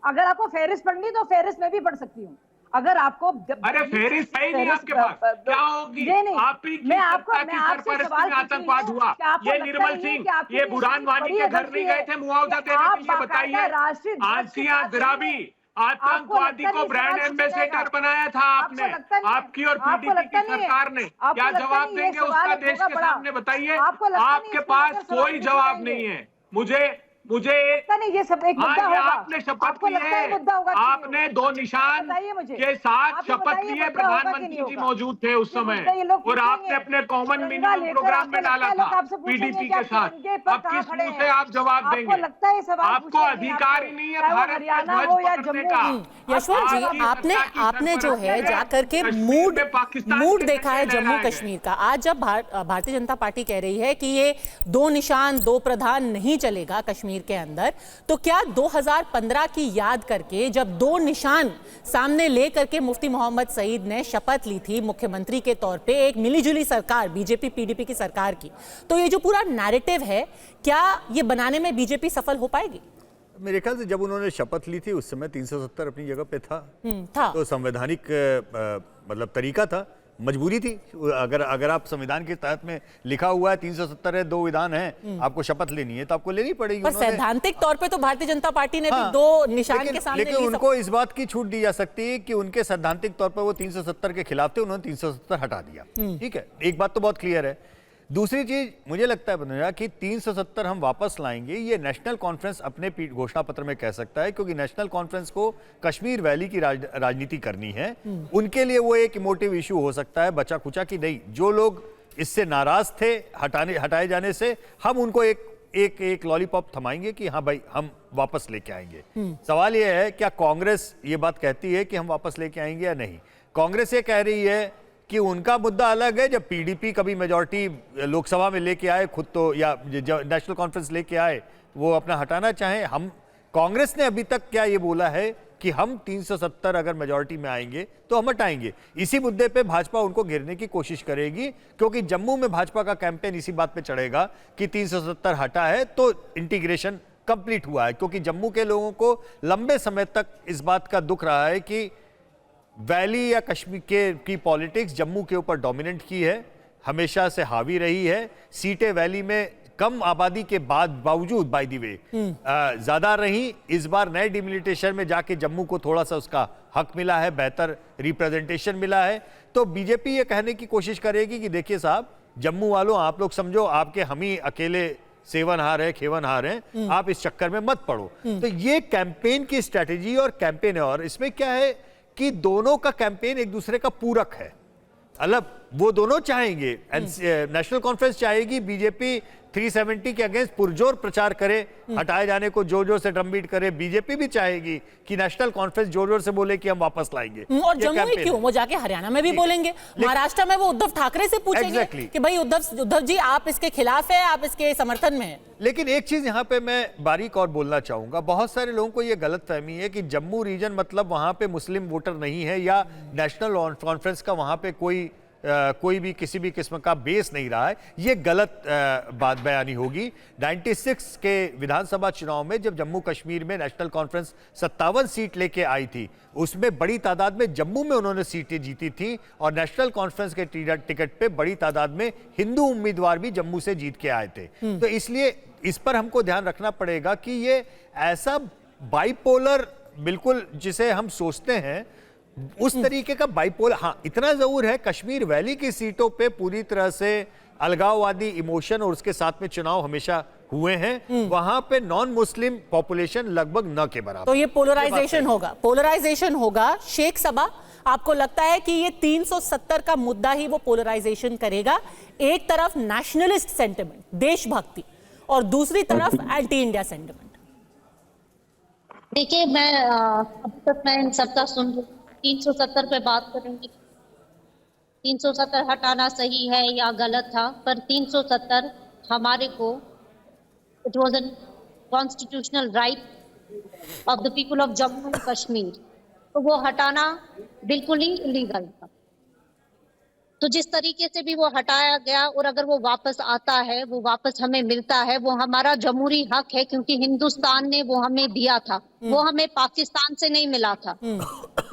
अगर आपको फेरिस पढ़नी तो फेरिस में भी पढ़ सकती हूँ। अगर आपको अरे फेरिस है ही नहीं आपके पास, क्या होगी? आप ही की सत्ता की सरपरस्ती में आतंकवाद हुआ। ये निर्मल सिंह, ये बुरहान वानी के घर नहीं गए थे मुआवजा देने के लिए? बताइए। आसिया द्रावी आतंकवादी को ब्रांड एम्बेसडर बनाया था आपने, आपकी और पीडीपी की सरकार ने। क्या जवाब देंगे उसका देश के सामने? बताइए। आपके पास कोई जवाब नहीं है। मुझे नहीं, ये सब एक मुद्दा होगा। आपने शपथ ली है, आपने दो निशान के साथ शपथ ली है, प्रधानमंत्री जी मौजूद थे उस समय, और आपने अपने कॉमन मिनिमम प्रोग्राम में डाला था पीडीपी के साथ। अब किस मुंह से आप जवाब देंगे? आपको अधिकार ही नहीं है भारत का ध्वज पकड़ने का। यशवंत जी, आपने जो है जाकर के मूड देखा है जम्मू कश्मीर का। आज जब भारतीय जनता पार्टी कह रही है कि ये दो निशान दो प्रधान नहीं चलेगा कश्मीर के अंदर, तो क्या 2015 की याद करके जब दो निशान सामने लेकर के मुफ्ती मोहम्मद सईद ने शपथ ली थी मुख्यमंत्री के तौर पे एक मिलीजुली सरकार बीजेपी पीडीपी की सरकार की, तो ये जो पूरा नैरेटिव है क्या ये बनाने में बीजेपी सफल हो पाएगी? मेरे ख्याल से जब उन्होंने शपथ ली थी उस समय 370 अपनी जगह पे था। तो संवैधानिक मतलब तरीका था, मजबूरी थी। अगर आप संविधान के तहत में लिखा हुआ है 370 है, दो विधान है, आपको शपथ लेनी है तो आपको लेनी पड़ेगी। पर सैद्धांतिक तौर पे तो भारतीय जनता पार्टी ने भी दो निशान के सामने लेकिन उनको इस बात की छूट दी जा सकती है कि उनके सैद्धांतिक तौर पर वो 370 के खिलाफ थे, उन्होंने 370 हटा दिया। ठीक है, एक बात तो बहुत क्लियर है। दूसरी चीज मुझे लगता है बनेगा कि 370 हम वापस लाएंगे, ये नेशनल कॉन्फ्रेंस अपने घोषणा पत्र में कह सकता है, क्योंकि नेशनल कॉन्फ्रेंस को कश्मीर वैली की राजनीति करनी है। उनके लिए वो एक इमोटिव इशू हो सकता है, बचा खुचा कि नहीं, जो लोग इससे नाराज थे हटाए जाने से, हम उनको एक लॉलीपॉप थमाएंगे कि हाँ भाई हम वापस लेके आएंगे। सवाल यह है क्या कांग्रेस ये बात कहती है कि हम वापस लेके आएंगे या नहीं? कांग्रेस ये कह रही है कि उनका मुद्दा अलग है। जब पीडीपी कभी मेजॉरिटी लोकसभा में लेके आए खुद तो, या नेशनल कॉन्फ्रेंस लेके आए, वो अपना हटाना चाहें। हम कांग्रेस ने अभी तक क्या ये बोला है कि हम 370 अगर मेजॉरिटी में आएंगे तो हम हटाएंगे। इसी मुद्दे पे भाजपा उनको घेरने की कोशिश करेगी, क्योंकि जम्मू में भाजपा का कैंपेन इसी बात पे चढ़ेगा कि 370 हटा है तो इंटीग्रेशन कंप्लीट हुआ है। क्योंकि जम्मू के लोगों को लंबे समय तक इस बात का दुख रहा है कि वैली या कश्मीर की पॉलिटिक्स जम्मू के ऊपर डोमिनेंट की है, हमेशा से हावी रही है। सीटें वैली में कम आबादी के बावजूद बाय द वे ज्यादा रही। इस बार नए डिमिलिटेशन में जाके जम्मू को थोड़ा सा उसका हक मिला है, बेहतर रिप्रेजेंटेशन मिला है। तो बीजेपी ये कहने की कोशिश करेगी कि देखिए साहब, जम्मू वालों आप लोग समझो आपके हम ही अकेले सेवनहार है, खेवनहार हैं, आप इस चक्कर में मत पड़ो। तो ये कैंपेन की स्ट्रेटेजी और कैंपेन है, और इसमें क्या है कि दोनों का कैंपेन एक दूसरे का पूरक है। मतलब वो दोनों चाहेंगे, नेशनल कॉन्फ्रेंस चाहेगी बीजेपी 370 के अगेंस्ट पुरजोर प्रचार करे, हटाए जाने को जोर जोर से ड्रम बीट करे। बीजेपी भी चाहेगी कि नेशनल कॉन्फ्रेंस जोर जोर से बोले कि हम वापस लाएंगे। और जम्मू में क्यों, वो जाके हरियाणा में भी बोलेंगे, महाराष्ट्र में वो उद्धव ठाकरे से पूछेंगे कि भाई उद्धव जी आप इसके खिलाफ है, आप इसके समर्थन में है। लेकिन एक चीज यहाँ पे मैं बारीक और बोलना चाहूंगा, बहुत सारे लोगों को ये गलत फहमी है कि जम्मू रीजन मतलब वहां पे मुस्लिम वोटर नहीं है, या नेशनल कॉन्फ्रेंस का वहां पे कोई भी किसी भी किस्म का बेस नहीं रहा है। ये गलत बात बयानी होगी। 96 के विधानसभा चुनाव में जब जम्मू कश्मीर में नेशनल कॉन्फ्रेंस 57 सीट लेके आई थी, उसमें बड़ी तादाद में जम्मू में उन्होंने सीटें जीती थी, और नेशनल कॉन्फ्रेंस के टिकट पे बड़ी तादाद में हिंदू उम्मीदवार भी जम्मू से जीत के आए थे। तो इसलिए इस पर हमको ध्यान रखना पड़ेगा कि ये ऐसा बाइपोलर बिल्कुल जिसे हम सोचते हैं उस तरीके का बाइपोलर, हाँ इतना जरूर है कश्मीर वैली की सीटों पे पूरी तरह से अलगाववादी इमोशन और उसके साथ में चुनाव हमेशा हुए हैं। वहां पे नॉन मुस्लिम पॉपुलेशन लगभग न के बराबर। तो ये पोलराइजेशन होगा। शेख सबा, आपको लगता है कि ये 370 का मुद्दा ही वो पोलराइजेशन करेगा? एक तरफ नेशनलिस्ट सेंटिमेंट, देशभक्ति, और दूसरी तरफ एंटी इंडिया सेंटिमेंट। देखिए अब तक मैं इन सबका सुन 370 पे बात करेंगे, 370 हटाना सही है या गलत था, पर 370 हमारे को it was an constitutional right of the people of Jammu and Kashmir, तो वो हटाना बिल्कुल ही इलीगल था। तो जिस तरीके से भी वो हटाया गया, और अगर वो वापस आता है, वो वापस हमें मिलता है, वो हमारा जमहूरी हक है, क्योंकि हिंदुस्तान ने वो हमें दिया था, वो हमें पाकिस्तान से नहीं मिला था।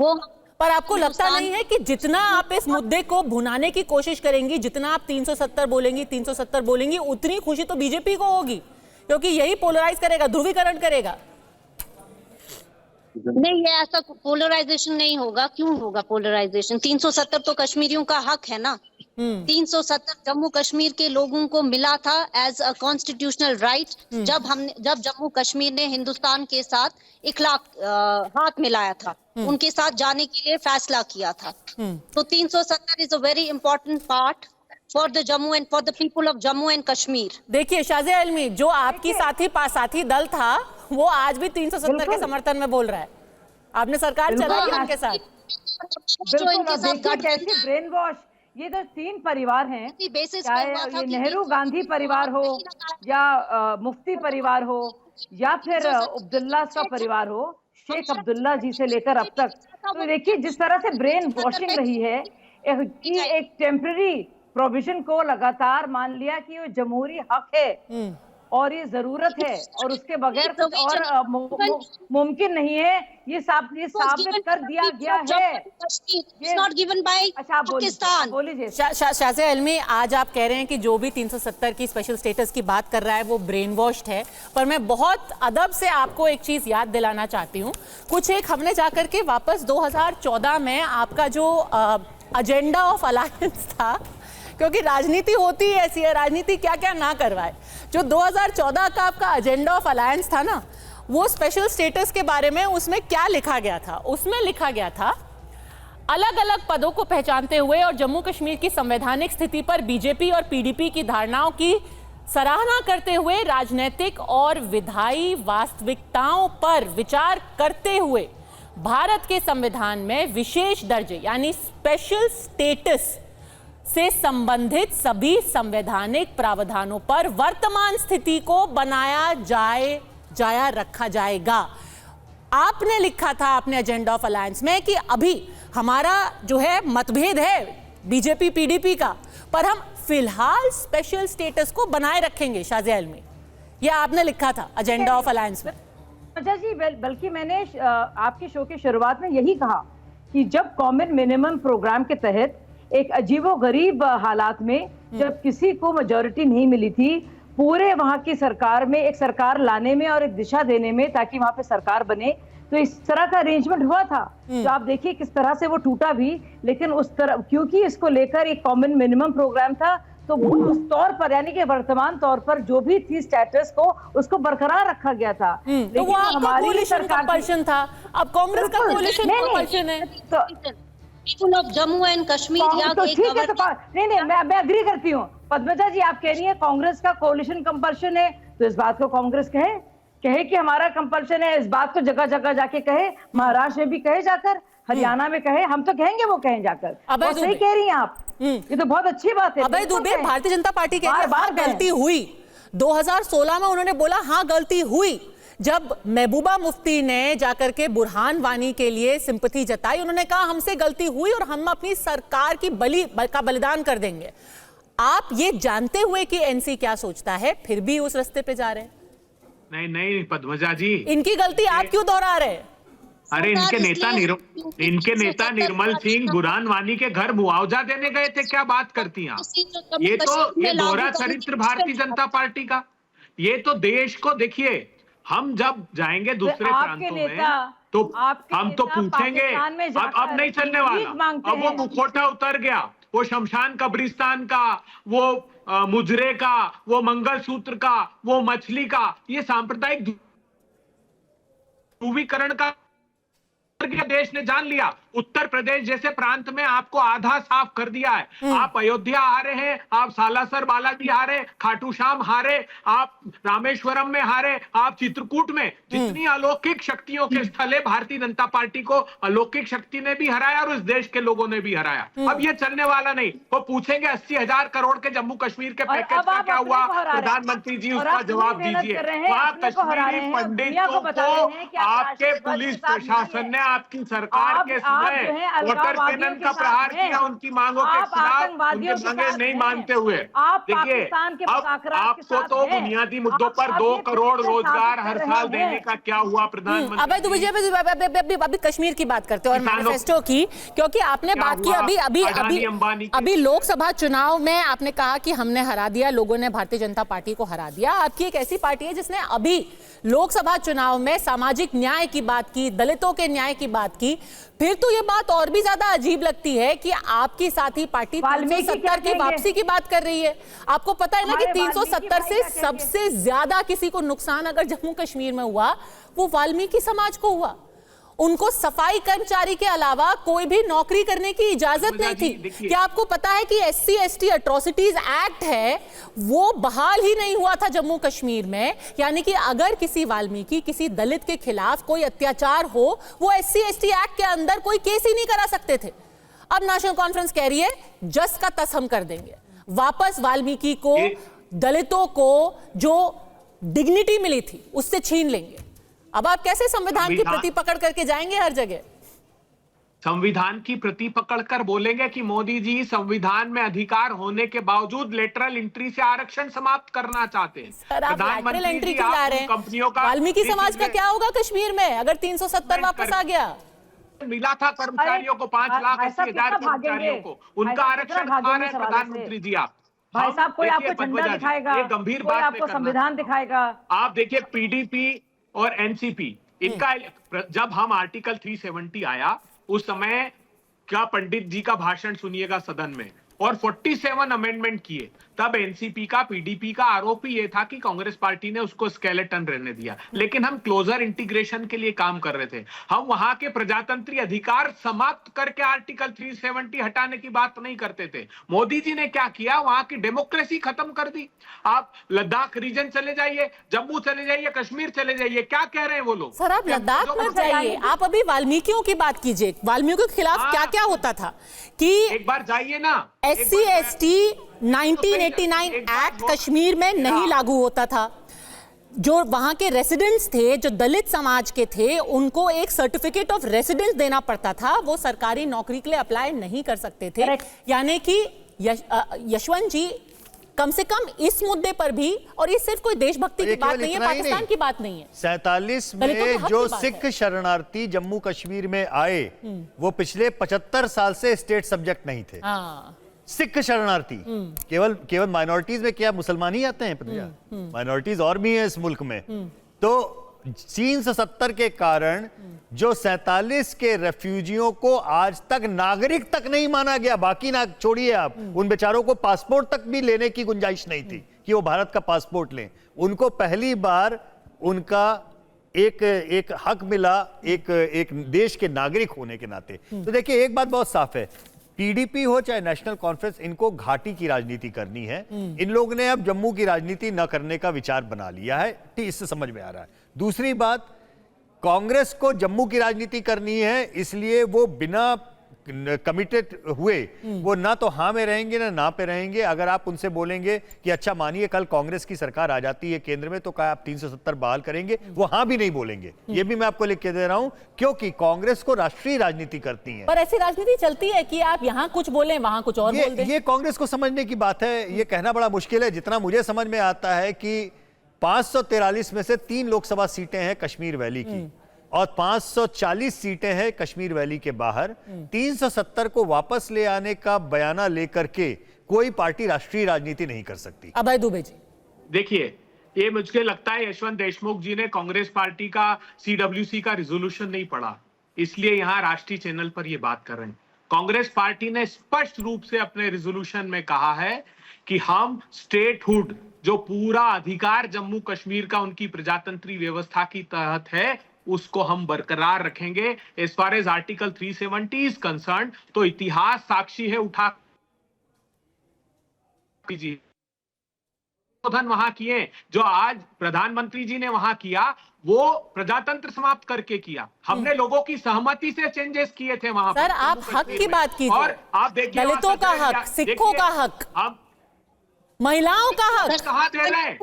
वो पर आपको लगता नहीं है कि जितना आप इस मुद्दे को भुनाने की कोशिश करेंगी, जितना आप 370 बोलेंगी, उतनी खुशी तो बीजेपी को होगी, क्योंकि यही पोलराइज करेगा, ध्रुवीकरण करेगा। नहीं, ये ऐसा पोलराइजेशन नहीं होगा। क्यों होगा पोलराइजेशन? 370 तो कश्मीरियों का हक है ना। 370 जम्मू कश्मीर के लोगों को मिला था एज अ कॉन्स्टिट्यूशनल राइट जब जम्मू कश्मीर ने हिंदुस्तान के साथ हाथ मिलाया था, उनके साथ जाने के लिए फैसला किया था। तो 370 is a very important part for the Jammu and for the people of Jammu and Kashmir. देखिए शाज़िया इल्मी, जो आपकी साथी दल था वो आज भी 370 के समर्थन में बोल रहा है। आपने सरकार चलाई उनके साथ। जो इनके साथ कैसे ब्रेन वॉश, ये तो 3 परिवार हैं, चाहे ये नेहरू गांधी परिवार हो या मुफ्ती परिवार हो या फिर अब्दुल्ला का परिवार हो, शेख अब्दुल्ला जी से लेकर अब तक। तो देखिए जिस तरह से ब्रेन वॉशिंग रही है कि एक टेम्पररी प्रोविजन को लगातार मान लिया कि वो जमहूरी हक है और ये जरूरत है और उसके बगैर कुछ और मुमकिन नहीं है, ये साबित कर दिया गया है। अच्छा बोलिए शाज़िया इल्मी, आज आप कह रहे हैं कि जो भी 370 की स्पेशल स्टेटस की बात कर रहा है वो ब्रेन वॉश्ड है, पर मैं बहुत अदब से आपको एक चीज याद दिलाना चाहती हूँ। कुछ एक हमने जाकर के वापस 2014 में आपका जो एजेंडा ऑफ अलायंस था, क्योंकि राजनीति होती है ऐसी है, राजनीति क्या क्या ना करवाए। जो 2014 का आपका एजेंडा ऑफ अलायंस था ना, वो स्पेशल स्टेटस के बारे में उसमें क्या लिखा गया था? उसमें लिखा गया था अलग अलग पदों को पहचानते हुए और जम्मू कश्मीर की संवैधानिक स्थिति पर बीजेपी और पीडीपी की धारणाओं की सराहना करते हुए राजनीतिक और विधायी वास्तविकताओं पर विचार करते हुए भारत के संविधान में विशेष दर्जे यानी स्पेशल स्टेटस से संबंधित सभी संवैधानिक प्रावधानों पर वर्तमान स्थिति को बनाया जाया रखा जाएगा। आपने लिखा था अपने एजेंडा ऑफ अलायंस में कि अभी हमारा जो है मतभेद है बीजेपी पीडीपी का, पर हम फिलहाल स्पेशल स्टेटस को बनाए रखेंगे। शाज़िया इल्मी, ये आपने लिखा था एजेंडा ऑफ अलायंस में। अच्छा जी, बल्कि मैंने आपके शो की शुरुआत में यही कहा कि जब कॉमन मिनिमम प्रोग्राम के तहत एक अजीबोगरीब हालात में जब किसी को मेजॉरिटी नहीं मिली थी, पूरे वहां की सरकार में एक सरकार लाने में और एक दिशा देने में ताकि वहां पे सरकार बने, तो इस तरह का अरेंजमेंट हुआ था। तो आप देखिए किस तरह से वो टूटा भी, लेकिन उस तरह क्योंकि इसको लेकर एक कॉमन मिनिमम प्रोग्राम था, तो उस तौर पर यानी कि वर्तमान तौर पर जो भी थी स्टेटस को उसको बरकरार रखा गया था। तो वो हमारी सरकार का था, अब कांग्रेस का कोalition कंपल्शन है। People of Jammu and Kashmir तो ठीक है, तो नहीं मैं अग्री करती हूँ। पद्मजा जी आप कह रही है कांग्रेस का कोalition कंपल्शन है, तो इस बात को कांग्रेस कहे कि हमारा कंपल्शन है, इस बात को जगह जगह जाके कहे, महाराष्ट्र में भी कहे जाकर, हरियाणा में कहे, हम तो कहेंगे वो कहें जाकर। अब सही कह रही हैं आप, ये तो बहुत अच्छी बात है। अभय दुबे, भारतीय जनता पार्टी कह रही है बार गलती हुई। 2016 में उन्होंने बोला हाँ गलती हुई, जब महबूबा मुफ्ती ने जाकर के बुरहान वानी के लिए सिंपैथी जताई, उन्होंने कहा हमसे गलती हुई और हम अपनी सरकार की बलिदान कर देंगे। आप ये जानते हुए कि एनसी क्या सोचता है फिर भी उस रास्ते पे जा रहे हैं? नहीं पद्मजा जी, इनकी गलती आप क्यों दोहरा रहे? अरे इनके नेता निर्मल सिंह बुरहान वानी के घर मुआवजा देने गए थे, क्या बात करती हैं आप? ये दोहरा चरित्र भारतीय जनता पार्टी का। ये तो देश को देखिए, हम जब जाएंगे दूसरे प्रांतों में तो हम तो पूछेंगे, अब नहीं चलने वाला, अब वो मुखौटा उतर गया, वो शमशान कब्रिस्तान का, वो मुजरे का, वो मंगलसूत्र का, वो मछली का, ये सांप्रदायिक ध्रुवीकरण का देश ने जान लिया। उत्तर प्रदेश जैसे प्रांत में आपको आधा साफ कर दिया है। आप अयोध्या हारे हैं, आप सालासर बालाजी हारे, खाटू श्याम हारे, आप रामेश्वरम में हारे, आप चित्रकूट में, जितनी अलौकिक शक्तियों के स्थल है, भारतीय जनता पार्टी को अलौकिक शक्ति ने भी हराया और इस देश के लोगों ने भी हराया। अब ये चलने वाला नहीं। वो पूछेंगे 80,000 करोड़ के जम्मू कश्मीर के पैकेज का क्या हुआ? प्रधानमंत्री जी उसका जवाब दीजिए। वहां कश्मीरी पंडितों को आपके पुलिस प्रशासन ने आपकी सरकार के वोटर कैनन का प्रहार किया, उनकी मांगों के खिलाफ, उनकी मांगे नहीं मानते हुए। देखिए अब आपको तो बुनियादी मुद्दों पर 2 करोड़ रोजगार हर साल देने का क्या हुआ प्रधानमंत्री? अबे दुबे जी अभी कश्मीर की बात करते हैं और मैनिफेस्टो की, क्योंकि आपने बात की अभी लोकसभा चुनाव में आपने कहा कि हमने हरा दिया, लोगों ने भारतीय जनता पार्टी को हरा दिया। आपकी एक ऐसी पार्टी है जिसने अभी लोकसभा चुनाव में सामाजिक न्याय की बात की, दलितों के न्याय की बात की, फिर तो ये बात और भी ज्यादा अजीब लगती है कि आपकी साथी पार्टी 370 की वापसी की बात कर रही है। आपको पता है ना कि 370 से सबसे ज्यादा किसी को नुकसान अगर जम्मू कश्मीर में हुआ वो वाल्मीकि समाज को हुआ। उनको सफाई कर्मचारी के अलावा कोई भी नौकरी करने की इजाजत नहीं थी। क्या आपको पता है कि SC/ST अट्रॉसिटीज एक्ट है वो बहाल ही नहीं हुआ था जम्मू कश्मीर में, यानी कि अगर किसी वाल्मीकि किसी दलित के खिलाफ कोई अत्याचार हो वो SC/ST एक्ट के अंदर कोई केस ही नहीं करा सकते थे। अब नेशनल कॉन्फ्रेंस कह रही है जस का तस हम कर देंगे, वापस वाल्मीकि को, दलितों को जो डिग्निटी मिली थी उससे छीन लेंगे। अब आप कैसे संविधान की प्रति पकड़ करके जाएंगे हर जगह? संविधान की प्रति पकड़कर बोलेंगे कि मोदी जी संविधान में अधिकार होने के बावजूद लेटरल एंट्री से आरक्षण समाप्त करना चाहते हैं। सर, आप लेटरल एंट्री क्यों ला रहे हैं? कंपनियों का वाल्मीकि समाज का क्या होगा कश्मीर में अगर 370 वापस आ गया? मिला था कर्मचारियों को 5,80,000 कर्मचारियों को, उनका आरक्षण खा रहे हैं प्रधानमंत्री जी। आप भाई साहब, कोई आपको झंडा दिखाएगा, एक गंभीर कोई बात आपको संविधान दिखाएगा। आप देखिए PDP और NCP इनका, जब हम आर्टिकल 370 आया उस समय क्या पंडित जी का भाषण सुनिएगा सदन में, और 47 अमेंडमेंट किए। तब NCP का, PDP का आरोप ये था कि कांग्रेस पार्टी ने उसको स्केलेटन रहने दिया, लेकिन हम क्लोजर इंटीग्रेशन के लिए काम कर रहे थे। हम वहां के प्रजातंत्री अधिकार समाप्त करके आर्टिकल 370 हटाने की बात नहीं करते थे। मोदी जी ने क्या किया, वहां की डेमोक्रेसी खत्म कर दी। आप लद्दाख रीजन चले जाइए, जम्मू चले जाइए, कश्मीर चले जाइए, क्या कह रहे हैं वो लोग? सर, आप लद्दाख मत जाइए, आप अभी वाल्मीकियों की बात कीजिए। वाल्मीकियों के खिलाफ क्या क्या होता था कि एक बार जाइए ना, SC/ST 1989 एक्ट कश्मीर में नहीं लागू होता था। जो वहां के रेसिडेंट्स थे, जो दलित समाज के थे, उनको एक सर्टिफिकेट ऑफ रेसिडेंस देना पड़ता था। वो सरकारी नौकरी के लिए अप्लाई नहीं कर सकते थे। यानी कि यशवंत जी, कम से कम इस मुद्दे पर भी, और ये सिर्फ कोई देशभक्ति की बात नहीं है, पाकिस्तान की बात नहीं है। 47 में जो सिख शरणार्थी जम्मू कश्मीर में आए वो पिछले 75 साल से स्टेट सब्जेक्ट नहीं थे। सिख शरणार्थी केवल माइनॉरिटीज में, क्या मुसलमान ही आते हैं? माइनॉरिटीज और भी हैं इस मुल्क में। तो 370 के कारण जो 47 के रेफ्यूजियों को आज तक नागरिक तक नहीं माना गया, बाकी ना छोड़िए आप, उन बेचारों को पासपोर्ट तक भी लेने की गुंजाइश नहीं थी कि वो भारत का पासपोर्ट लें। उनको पहली बार उनका एक हक मिला, एक देश के नागरिक होने के नाते। तो देखिए, एक बात बहुत साफ है, PDP हो चाहे नेशनल कॉन्फ्रेंस, इनको घाटी की राजनीति करनी है। इन लोगों ने अब जम्मू की राजनीति न करने का विचार बना लिया है, ठीक, इससे समझ में आ रहा है। दूसरी बात, कांग्रेस को जम्मू की राजनीति करनी है, इसलिए वो बिना कमिटेड हुए वो ना तो हाँ में रहेंगे ना पे रहेंगे। अगर आप उनसे बोलेंगे कि अच्छा मानिए कल कांग्रेस की सरकार आ जाती है केंद्र में, तो क्या आप 370 बहाल करेंगे, वो हाँ भी नहीं बोलेंगे। ये भी मैं आपको लिख के दे रहा हूं, क्योंकि कांग्रेस को राष्ट्रीय राजनीति करती है। पर ऐसी राजनीति चलती है कि आप यहाँ कुछ बोलें वहां कुछ और बोल दें। ये कांग्रेस को समझने की बात है, ये कहना बड़ा मुश्किल है। जितना मुझे समझ में आता है कि 543 में से 3 लोकसभा सीटें हैं कश्मीर वैली की, और 540 सीटें हैं कश्मीर वैली के बाहर। 370 को वापस ले आने का बयाना लेकर के कोई पार्टी राष्ट्रीय राजनीति नहीं कर सकती। अभय दुबे जी, देखिए, ये मुझे लगता है यशवंत देशमुख जी ने कांग्रेस पार्टी का CWC का रिजोल्यूशन नहीं पढ़ा, इसलिए यहां राष्ट्रीय चैनल पर ये बात कर रहे हैं। कांग्रेस पार्टी ने स्पष्ट रूप से अपने रिजोल्यूशन में कहा है कि हम स्टेटहुड, जो पूरा अधिकार जम्मू कश्मीर का उनकी प्रजातंत्री व्यवस्था की तहत है, उसको हम बरकरार रखेंगे। As far as article 370 is concern, तो इतिहास साक्षी है, उठा कीजिए वहां किए, जो आज प्रधानमंत्री जी ने वहां किया, वो प्रजातंत्र समाप्त करके किया। हमने लोगों की सहमति से चेंजेस किए थे वहां। सर, आप हक की बात कीजिए, और आप देखिए, दलितों का हक, सिखों का हक, महिलाओं का हक कहाँ दे रहे हैं?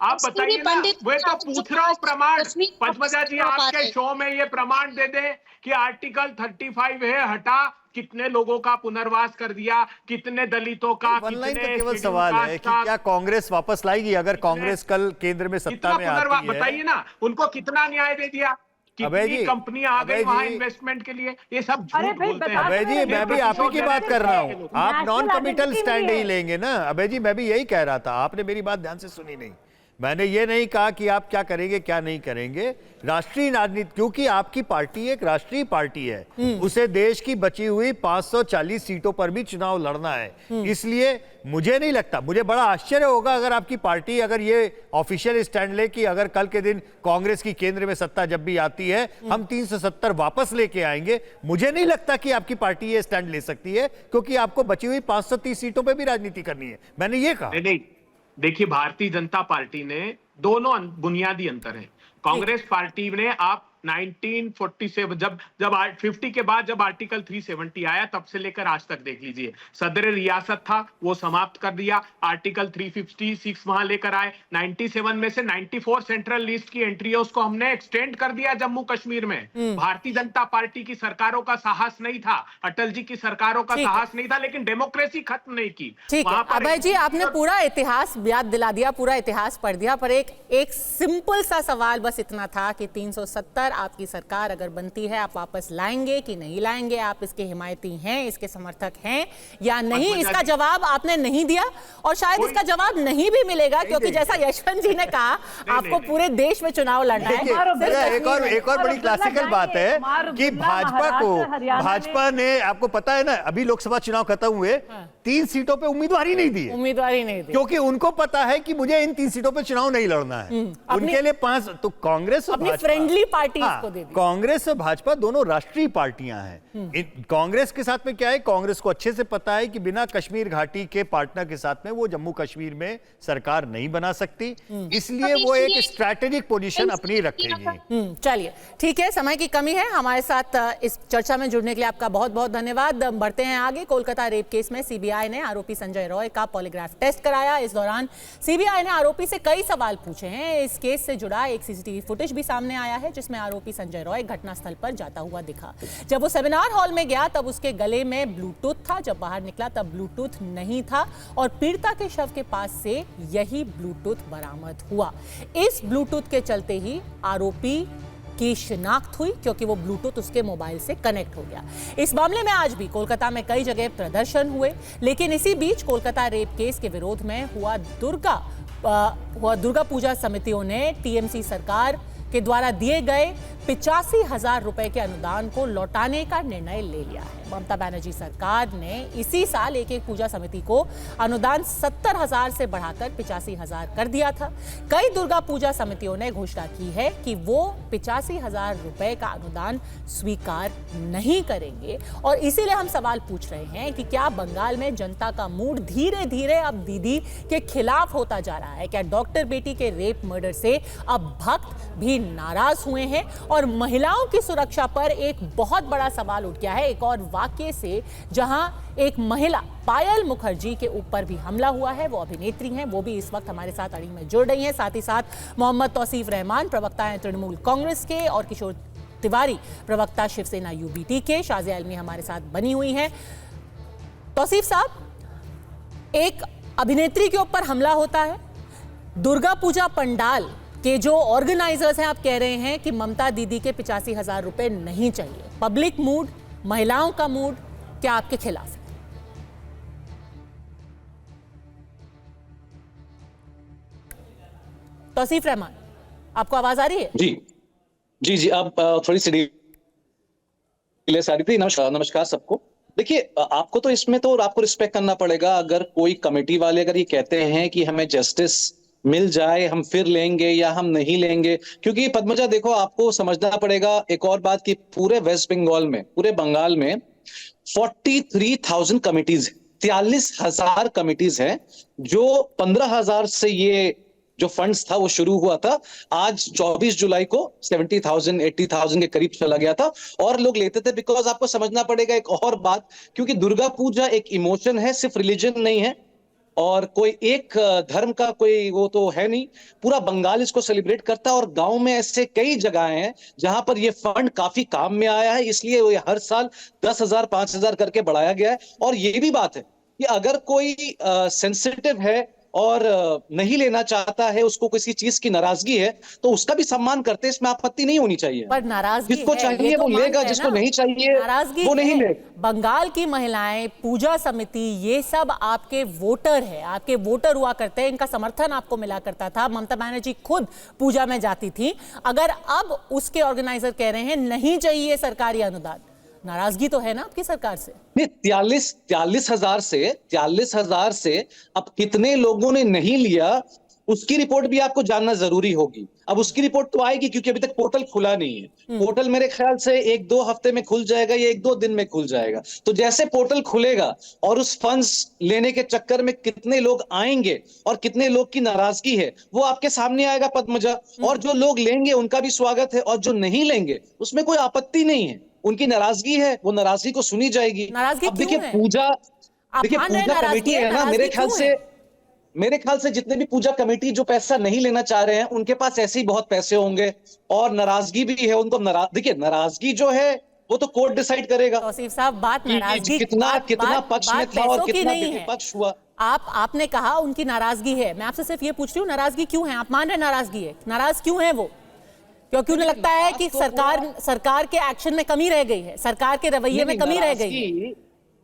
आप बताइए ना, वे तो पूछ रहा हूँ प्रमाण। पद्मजा जी, आपके शो में ये प्रमाण दे दे कि आर्टिकल 35 है, हटा, कितने लोगों का पुनर्वास कर दिया, कितने दलितों का, ऑनलाइन का केवल सवाल है कि क्या कांग्रेस वापस लाएगी अगर कांग्रेस कल केंद्र में सत्ता में आती है? बताइए ना, उनको कितना न्याय दे दिया, कितनी कंपनी आ गई वहां इन्वेस्टमेंट के लिए, ये सब झूठ बोलते हैं। अभय जी, मैं भी आप ही की बात कर रहा हूँ, आप नॉन कमिटल स्टैंड ही लेंगे ना। अभय जी, मैं भी यही कह रहा था, आपने मेरी बात ध्यान से सुनी नहीं। मैंने ये नहीं कहा कि आप क्या करेंगे क्या नहीं करेंगे। राष्ट्रीय राजनीति, क्योंकि आपकी पार्टी एक राष्ट्रीय पार्टी है, उसे देश की बची हुई 540 सीटों पर भी चुनाव लड़ना है। इसलिए मुझे नहीं लगता, मुझे बड़ा आश्चर्य होगा अगर आपकी पार्टी अगर ये ऑफिशियल स्टैंड ले कि अगर कल के दिन कांग्रेस की केंद्र में सत्ता जब भी आती है हम 370 वापस लेके आएंगे। मुझे नहीं लगता कि आपकी पार्टी ये स्टैंड ले सकती है, क्योंकि आपको बची हुई 530 सीटों पर भी राजनीति करनी है। मैंने ये कहा। नहीं, देखिए, भारतीय जनता पार्टी ने दोनों बुनियादी अंतर है। कांग्रेस पार्टी ने आप 1947 जब 50 के बाद जब आर्टिकल 370 आया तब से लेकर आज तक देख लीजिए, सदर रियासत था वो समाप्त कर दिया, आर्टिकल 356 वहां लेकर आए, 97 में से 94 सेंट्रल लिस्ट की एंट्री है उसको हमने एक्सटेंड कर दिया जम्मू कश्मीर में। भारतीय जनता पार्टी की सरकारों का साहस नहीं था, अटल जी की सरकारों का साहस नहीं था, लेकिन डेमोक्रेसी खत्म नहीं की। ठीक है अभय जी, आपने पूरा इतिहास याद दिला दिया, पूरा इतिहास पढ़ दिया, पर एक सिंपल सा सवाल बस इतना था कि 370 आपकी सरकार अगर बनती है आप वापस लाएंगे कि नहीं लाएंगे, आप इसके हिमायती हैं, इसके समर्थक हैं या नहीं? इसका जवाब आपने नहीं दिया और शायद इसका जवाब नहीं भी मिलेगा, क्योंकि जैसा यशवंत जी ने कहा आपको पूरे देश में चुनाव लड़ना है। एक और बड़ी क्लासिकल बात है कि भाजपा ने, आपको पता है ना, अभी लोकसभा चुनाव खत्म हुए 3 सीटों पे उम्मीदवारी नहीं दी, क्योंकि उनको पता है कि मुझे इन 3 सीटों पे चुनाव नहीं लड़ना है। उनके लिए 5, तो कांग्रेस और भाजपा, फ्रेंडली पार्टी को दे दी। कांग्रेस और भाजपा दोनों राष्ट्रीय पार्टियां हैं। कांग्रेस के साथ में क्या है, कांग्रेस को अच्छे से पता है कि बिना कश्मीर घाटी के पार्टनर के साथ में वो जम्मू कश्मीर में सरकार नहीं बना सकती, इसलिए वो एक स्ट्रैटेजिक पोजीशन अपनी रखेगी। चलिए ठीक है, समय की कमी है, हमारे साथ इस चर्चा में जुड़ने के लिए आपका बहुत बहुत धन्यवाद। बढ़ते हैं आगे। कोलकाता रेप केस में सीबीआई ने आरोपी संजय रॉय का पॉलीग्राफ टेस्ट कराया। इस दौरान सीबीआई ने आरोपी से कई सवाल पूछे हैं। इस केस से जुड़ा एक सीसीटीवी फुटेज भी सामने आया है जिसमें आरोपी संजय रॉय घटनास्थल पर जाता हुआ दिखा। जब वो सेमिनार हॉल में गया तब उसके गले में ब्लूटूथ था, जब बाहर निकला तब ब्लूटूथ नहीं था और पीड़िता के शव के पास से यही ब्लूटूथ बरामद हुआ। इस ब्लूटूथ के चलते ही आरोपी की शिनाख्त हुई, क्योंकि वो ब्लूटूथ उसके मोबाइल से कनेक्ट हो गया। इस मामले में आज भी कोलकाता में कई जगह प्रदर्शन हुए, लेकिन इसी बीच कोलकाता रेप केस के विरोध में हुआ दुर्गा पूजा समितियों ने टीएमसी सरकार के द्वारा दिए गए 85,000 रुपए के अनुदान को लौटाने का निर्णय ले लिया है। ममता बनर्जी सरकार ने इसी साल एक पूजा समिति को अनुदान 70,000 से बढ़ाकर 85,000 कर दिया था। कई दुर्गा पूजा समितियों ने घोषणा की है कि वो 85,000 रुपए का अनुदान स्वीकार नहीं करेंगे और इसीलिए हम सवाल पूछ रहे हैं कि क्या बंगाल में जनता का मूड धीरे धीरे अब दीदी के खिलाफ होता जा रहा है? क्या डॉक्टर बेटी के रेप मर्डर से अब भक्त भी नाराज हुए हैं? और महिलाओं की सुरक्षा पर एक बहुत बड़ा सवाल उठ गया है एक और वाकये से, जहां एक महिला पायल मुखर्जी के ऊपर भी हमला हुआ है। वो अभिनेत्री हैं, वो भी इस वक्त हमारे साथ अड़ी में जुड़ रही हैं। साथ ही साथ मोहम्मद तौसीफ रहमान प्रवक्ता हैं तृणमूल कांग्रेस के और किशोर तिवारी प्रवक्ता शिवसेना यूबीटी के। शाज़िया आलमी हमारे साथ बनी हुई हैं। तौसीफ साहब, एक अभिनेत्री के ऊपर हमला होता है, दुर्गा पूजा पंडाल के जो ऑर्गेनाइजर्स हैं, आप कह रहे हैं कि ममता दीदी के 85,000 रुपए नहीं चाहिए। पब्लिक मूड, महिलाओं का मूड क्या आपके खिलाफ है? तौसीफ रहमान, आपको आवाज आ रही है? जी आप थोड़ी सी डिले सारी थी। नमस्कार सबको। देखिए, आपको तो इसमें तो आपको रिस्पेक्ट करना पड़ेगा। अगर कोई कमेटी वाले अगर ये कहते हैं कि हमें जस्टिस मिल जाए, हम फिर लेंगे या हम नहीं लेंगे, क्योंकि पद्मजा देखो, आपको समझना पड़ेगा एक और बात कि पूरे वेस्ट बंगाल में, पूरे बंगाल में 43,000 कमिटीज, 43,000 कमिटीज हैं, जो 15,000 से ये जो फंड्स था वो शुरू हुआ था। आज 24 जुलाई को 70,000 80,000 के करीब चला गया था और लोग लेते थे। बिकॉज आपको समझना पड़ेगा एक और बात, क्योंकि दुर्गा पूजा एक इमोशन है, सिर्फ रिलीजन नहीं है और कोई एक धर्म का कोई वो तो है नहीं, पूरा बंगाल इसको सेलिब्रेट करता है। और गांव में ऐसे कई जगहें हैं जहां पर ये फंड काफी काम में आया है, इसलिए वो हर साल 10,000 5,000 करके बढ़ाया गया है। और ये भी बात है कि अगर कोई सेंसिटिव है और नहीं लेना चाहता है, उसको किसी चीज की नाराजगी है, तो उसका भी सम्मान करते, इसमें आपत्ति नहीं होनी चाहिए। पर नाराजगी जिसको है, चाहिए ये तो वो मान लेगा, रहे हैं जिसको ना। नहीं चाहिए नाराजगी वो नहीं है। ले। बंगाल की महिलाएं, पूजा समिति, ये सब आपके वोटर है, आपके वोटर हुआ करते हैं, इनका समर्थन आपको मिला करता था। ममता बनर्जी खुद पूजा में जाती थी। अगर अब उसके ऑर्गेनाइजर कह रहे हैं नहीं चाहिए सरकारी अनुदान, नाराजगी तो है ना आपकी सरकार से? नहीं, 43,000 से अब कितने लोगों ने नहीं लिया, उसकी रिपोर्ट भी आपको जानना जरूरी होगी। अब उसकी रिपोर्ट तो आएगी, क्योंकि अभी तक पोर्टल खुला नहीं है। पोर्टल मेरे ख्याल से 1-2 हफ्ते में खुल जाएगा या 1-2 दिन में खुल जाएगा। तो जैसे पोर्टल खुलेगा और उस फंड्स लेने के चक्कर में कितने लोग आएंगे और कितने लोग की नाराजगी है, वो आपके सामने आएगा पद्मजा। और जो लोग लेंगे उनका भी स्वागत है, और जो नहीं लेंगे उसमें कोई आपत्ति नहीं है। उनकी नाराजगी है, वो नाराजगी को सुनी जाएगी। नाराजगी अब देखिए क्यों है? पूजा आप मान रहे हैं पूजा नाराजगी कमेटी है, है ना, नाराजगी मेरे ख्याल से जितने भी पूजा कमेटी जो पैसा नहीं लेना चाह रहे हैं, उनके पास ऐसे ही बहुत पैसे होंगे, और नाराजगी भी है उनको। देखिए नाराजगी जो है वो तो कोर्ट डिसाइड करेगा। तौसीफ साहब, बात नाराजगी कितना पक्ष में था और कितना विपक्ष हुआ। आपने कहा उनकी नाराजगी है, मैं आपसे सिर्फ ये पूछ रही हूँ नाराजगी क्यों है? आप मान रहे नाराजगी है, नाराज क्यों है वो? क्योंकि उन्हें लगता है कि सरकार के एक्शन में कमी रह गई है, सरकार के रवैये में कमी रह गई है।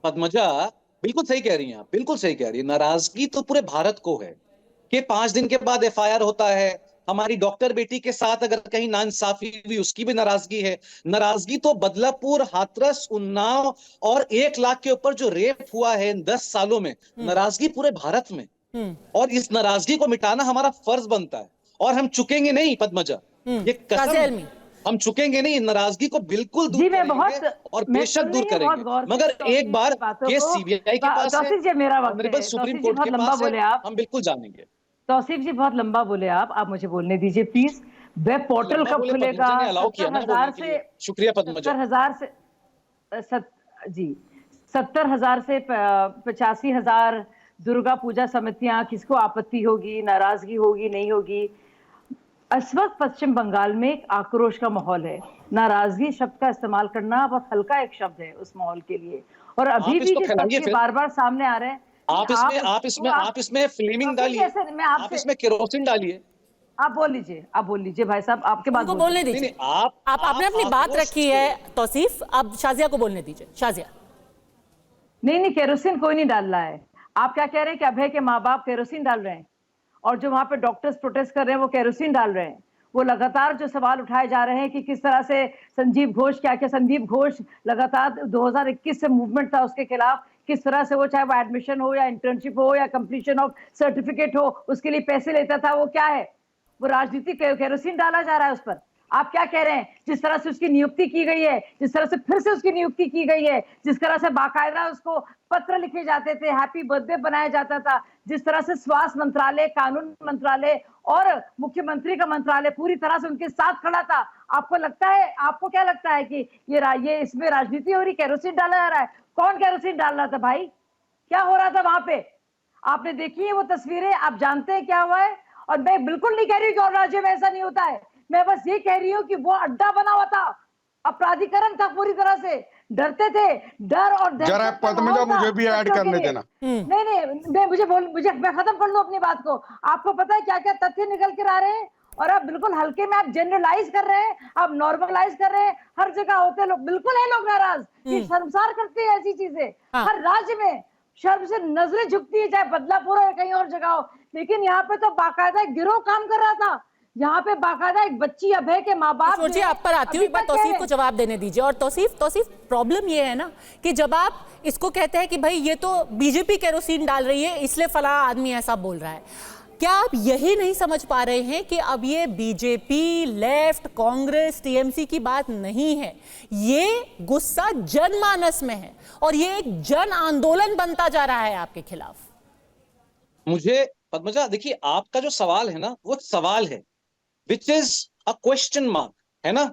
पद्मजा बिल्कुल सही कह रही हैं आप, बिल्कुल सही कह रही है। नाराजगी तो पूरे भारत को है कि 5 दिन के बाद FIR होता है। हमारी डॉक्टर बेटी के साथ अगर कहीं नाइंसाफी हुई, उसकी भी नाराजगी है। नाराजगी तो बदलापुर, हाथरस, उन्नाव और 1 लाख के ऊपर जो रेप हुआ है इन 10 सालों में, नाराजगी पूरे भारत में। और इस नाराजगी को मिटाना हमारा फर्ज बनता है, और हम चुकेंगे नहीं पद्मजा, ये कसम, हम चुकेंगे नहीं। नाराजगी को बिल्कुल दूर करेंगे और बेशक दूर करेंगे। मगर एक बार केस CBI के पास है, ऑनरेबल सुप्रीम कोर्ट के पास है, हम बिल्कुल जानेंगे। तौसीफ जी बहुत लंबा बोले आप मुझे बोलने दीजिए प्लीज। वेब पोर्टल कब खुलेगा? 70,000 से, शुक्रिया पद्मजा। 70,000 से जी 70,000 से 85,000 दुर्गा पूजा समितियां, किसको आपत्ति होगी, नाराजगी होगी, नहीं होगी? इस वक्त पश्चिम बंगाल में एक आक्रोश का माहौल है। नाराजगी शब्द का इस्तेमाल करना बहुत हल्का एक शब्द है उस माहौल के लिए, और अभी भी जिस तथ्य बार-बार सामने आ रहे हैं, आप इसमें फ्लेमिंग डालिए, आप इसमें केरोसिन डालिए। आप बोल लीजिए भाई साहब, आपके बाद बोलने दीजिए। आपने अपनी बात रखी है तौसीफ, अब शाजिया को बोलने दीजिए। शाजिया, नहीं, केरोसिन कोई नहीं डाल रहा है। आप क्या कह रहे हैं कि अभय के माँ बाप केरोसिन डाल रहे हैं, और जो वहां पे डॉक्टर्स प्रोटेस्ट कर रहे हैं वो केरोसिन डाल रहे हैं। वो लगातार जो सवाल उठाए जा रहे हैं कि किस तरह से संदीप घोष लगातार 2021 से मूवमेंट था उसके खिलाफ, किस तरह से वो, चाहे वो एडमिशन हो या इंटर्नशिप हो या कंप्लीशन ऑफ सर्टिफिकेट हो, उसके लिए पैसे लेता था। वो क्या है? वो राजनीति केरोसिन डाला जा रहा है उस पर। आप क्या कह रहे हैं? जिस तरह से उसकी नियुक्ति की गई है, जिस तरह से फिर से उसकी नियुक्ति की गई है, जिस तरह से बाकायदा उसको पत्र लिखे जाते थे, हैप्पी बर्थडे बनाया जाता था, जिस तरह से स्वास्थ्य मंत्रालय, कानून मंत्रालय और मुख्यमंत्री का मंत्रालय पूरी तरह से उनके साथ खड़ा था, आपको क्या लगता है कि ये इसमें राजनीति हो रही, केरोसिन डाला जा रहा है? कौन केरोसिन डाल रहा था भाई? क्या हो रहा था वहां पे? आपने देखी है वो तस्वीरें? आप जानते हैं क्या हुआ है? और मैं बिल्कुल नहीं कह रही कि और राज्य में ऐसा नहीं होता है, मैं बस ये कह रही हूँ कि वो अड्डा बना हुआ था, अपराधीकरण था पूरी तरह से, डरते थे, डर और जरा पद्मजा मुझे भी ऐड करने देना। नहीं, मैं खत्म कर लूं अपनी बात को। आपको पता है क्या क्या तथ्य निकल कर आ रहे हैं, और आप बिल्कुल हल्के में आप जनरलाइज कर रहे हैं, आप नॉर्मलाइज कर रहे हैं। हर जगह होते लोग, बिल्कुल है लोग नाराज, ये शर्मसार करते हैं ऐसी चीजें। हर राज्य में शर्म से नजरें झुकती है, चाहे बदलापुर हो या कहीं और जगह हो, लेकिन यहाँ पे तो बाकायदा एक गिरोह काम कर रहा था। यहाँ पे बाकायदा एक बच्ची अभय के माँ बाप, सोचिए, आप पर आती हूँ, एक बार तौसीफ को जवाब देने दीजिए। और तौसीफ प्रॉब्लम ये है ना कि जब आप इसको कहते हैं कि भाई ये तो बीजेपी केरोसिन डाल रही है इसलिए फला आदमी ऐसा बोल रहा है, क्या आप यही नहीं समझ पा रहे हैं कि अब ये बीजेपी, लेफ्ट, कांग्रेस, टीएमसी की बात नहीं है, ये गुस्सा जनमानस में है और ये एक जन आंदोलन बनता जा रहा है आपके खिलाफ? मुझे पद्मजा, देखिए आपका जो सवाल है ना, वो सवाल है which is a question mark, है ना,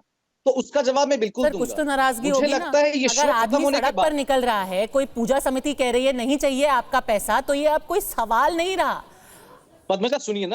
तो उसका जवाब मैं बिल्कुल दूंगा। कुछ तो नाराजगी होगी ना। लगता है ये अगर आदमी सड़क पर निकल रहा है, कोई पूजा समिति कह रही है नहीं चाहिए आपका पैसा, तो ये अब कोई सवाल नहीं रहा। पद्मजा सुनिए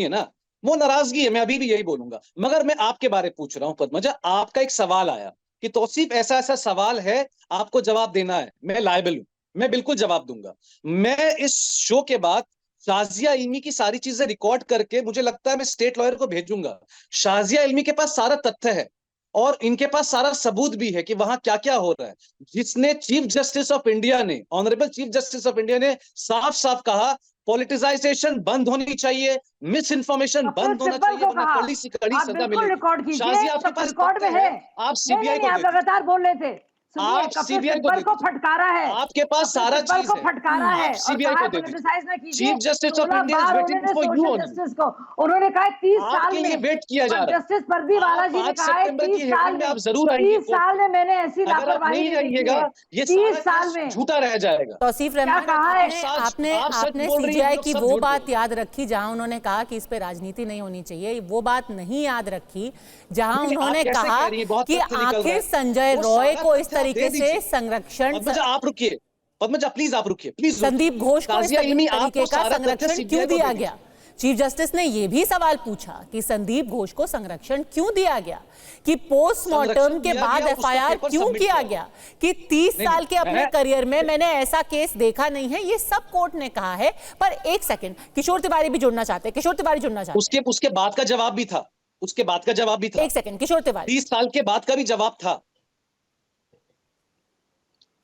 ना, वो नाराजगी है, मैं अभी भी यही बोलूंगा। मगर मैं आपके बारे में पूछ रहा हूं पद्मजा, आपका एक सवाल आया कि तौसीफ ऐसा सवाल है, आपको जवाब देना है, मैं लायबल हूं, मैं बिल्कुल जवाब दूंगा। मैं इस शो के बाद शाजिया इल्मी की सारी चीजें रिकॉर्ड करके मुझे लगता है मैं स्टेट लॉयर को भेजूंगा। शाजिया इल्मी के पास सारा तथ्य है और इनके पास सारा सबूत भी है कि वहां क्या क्या हो रहा है, जिसने चीफ जस्टिस ऑफ इंडिया ने, honourable chief justice of India ने साफ साफ कहा पॉलिटिसाइजेशन बंद होनी चाहिए, मिस इन्फॉर्मेशन बंद होना चाहिए, वरना कड़ी से कड़ी सजा मिलेगी। शाजिया आपके पास रिकॉर्ड में है, आप सीबीआई को आप लगातार बोल रहे थे, आप सीबीआई को फटकारा है, आपके पास सारा चीज को फटकारा है, आप सीबीआई को दे दीजिए। Chief justice of India is waiting for you justice को उन्होंने कहा 30 साल में वेट किया जा रहा है। जस्टिस परदीवाला जी ने कहा है 30 साल में, आप जरूर आइए, 30 साल में मैंने ऐसी लापरवाही नहीं आइएगा, ये 30 साल में झूठा रह जाएगा। तौसीफ रहमान, कहा है आपने सीजीआई की वो बात याद रखी जहां उन्होंने कहा कि इस पे राजनीति नहीं होनी चाहिए, वो बात नहीं याद रखी जहां उन्होंने कहा कि आखिर संजय रॉय को इस तरीके से संरक्षण, आप रुकिए पद्मजा, प्लीज आप रुकिए, प्लीज। संदीप घोष को इस तरीके का संरक्षण क्यों दिया गया? चीफ जस्टिस ने यह भी सवाल पूछा कि संदीप घोष को संरक्षण क्यों दिया गया, कि पोस्टमार्टम के बाद एफआईआर क्यों किया गया, कि 30 साल के अपने करियर में मैंने ऐसा केस देखा नहीं है, ये सब कोर्ट ने कहा है। पर एक सेकंड, किशोर तिवारी भी जुड़ना चाहते हैं, किशोर तिवारी जुड़ना चाहते हैं। उसके बाद का जवाब भी था, उसके बाद का जवाब भी था। एक सेकंड, किशोर तिवारी, 30 साल के बाद का भी जवाब था।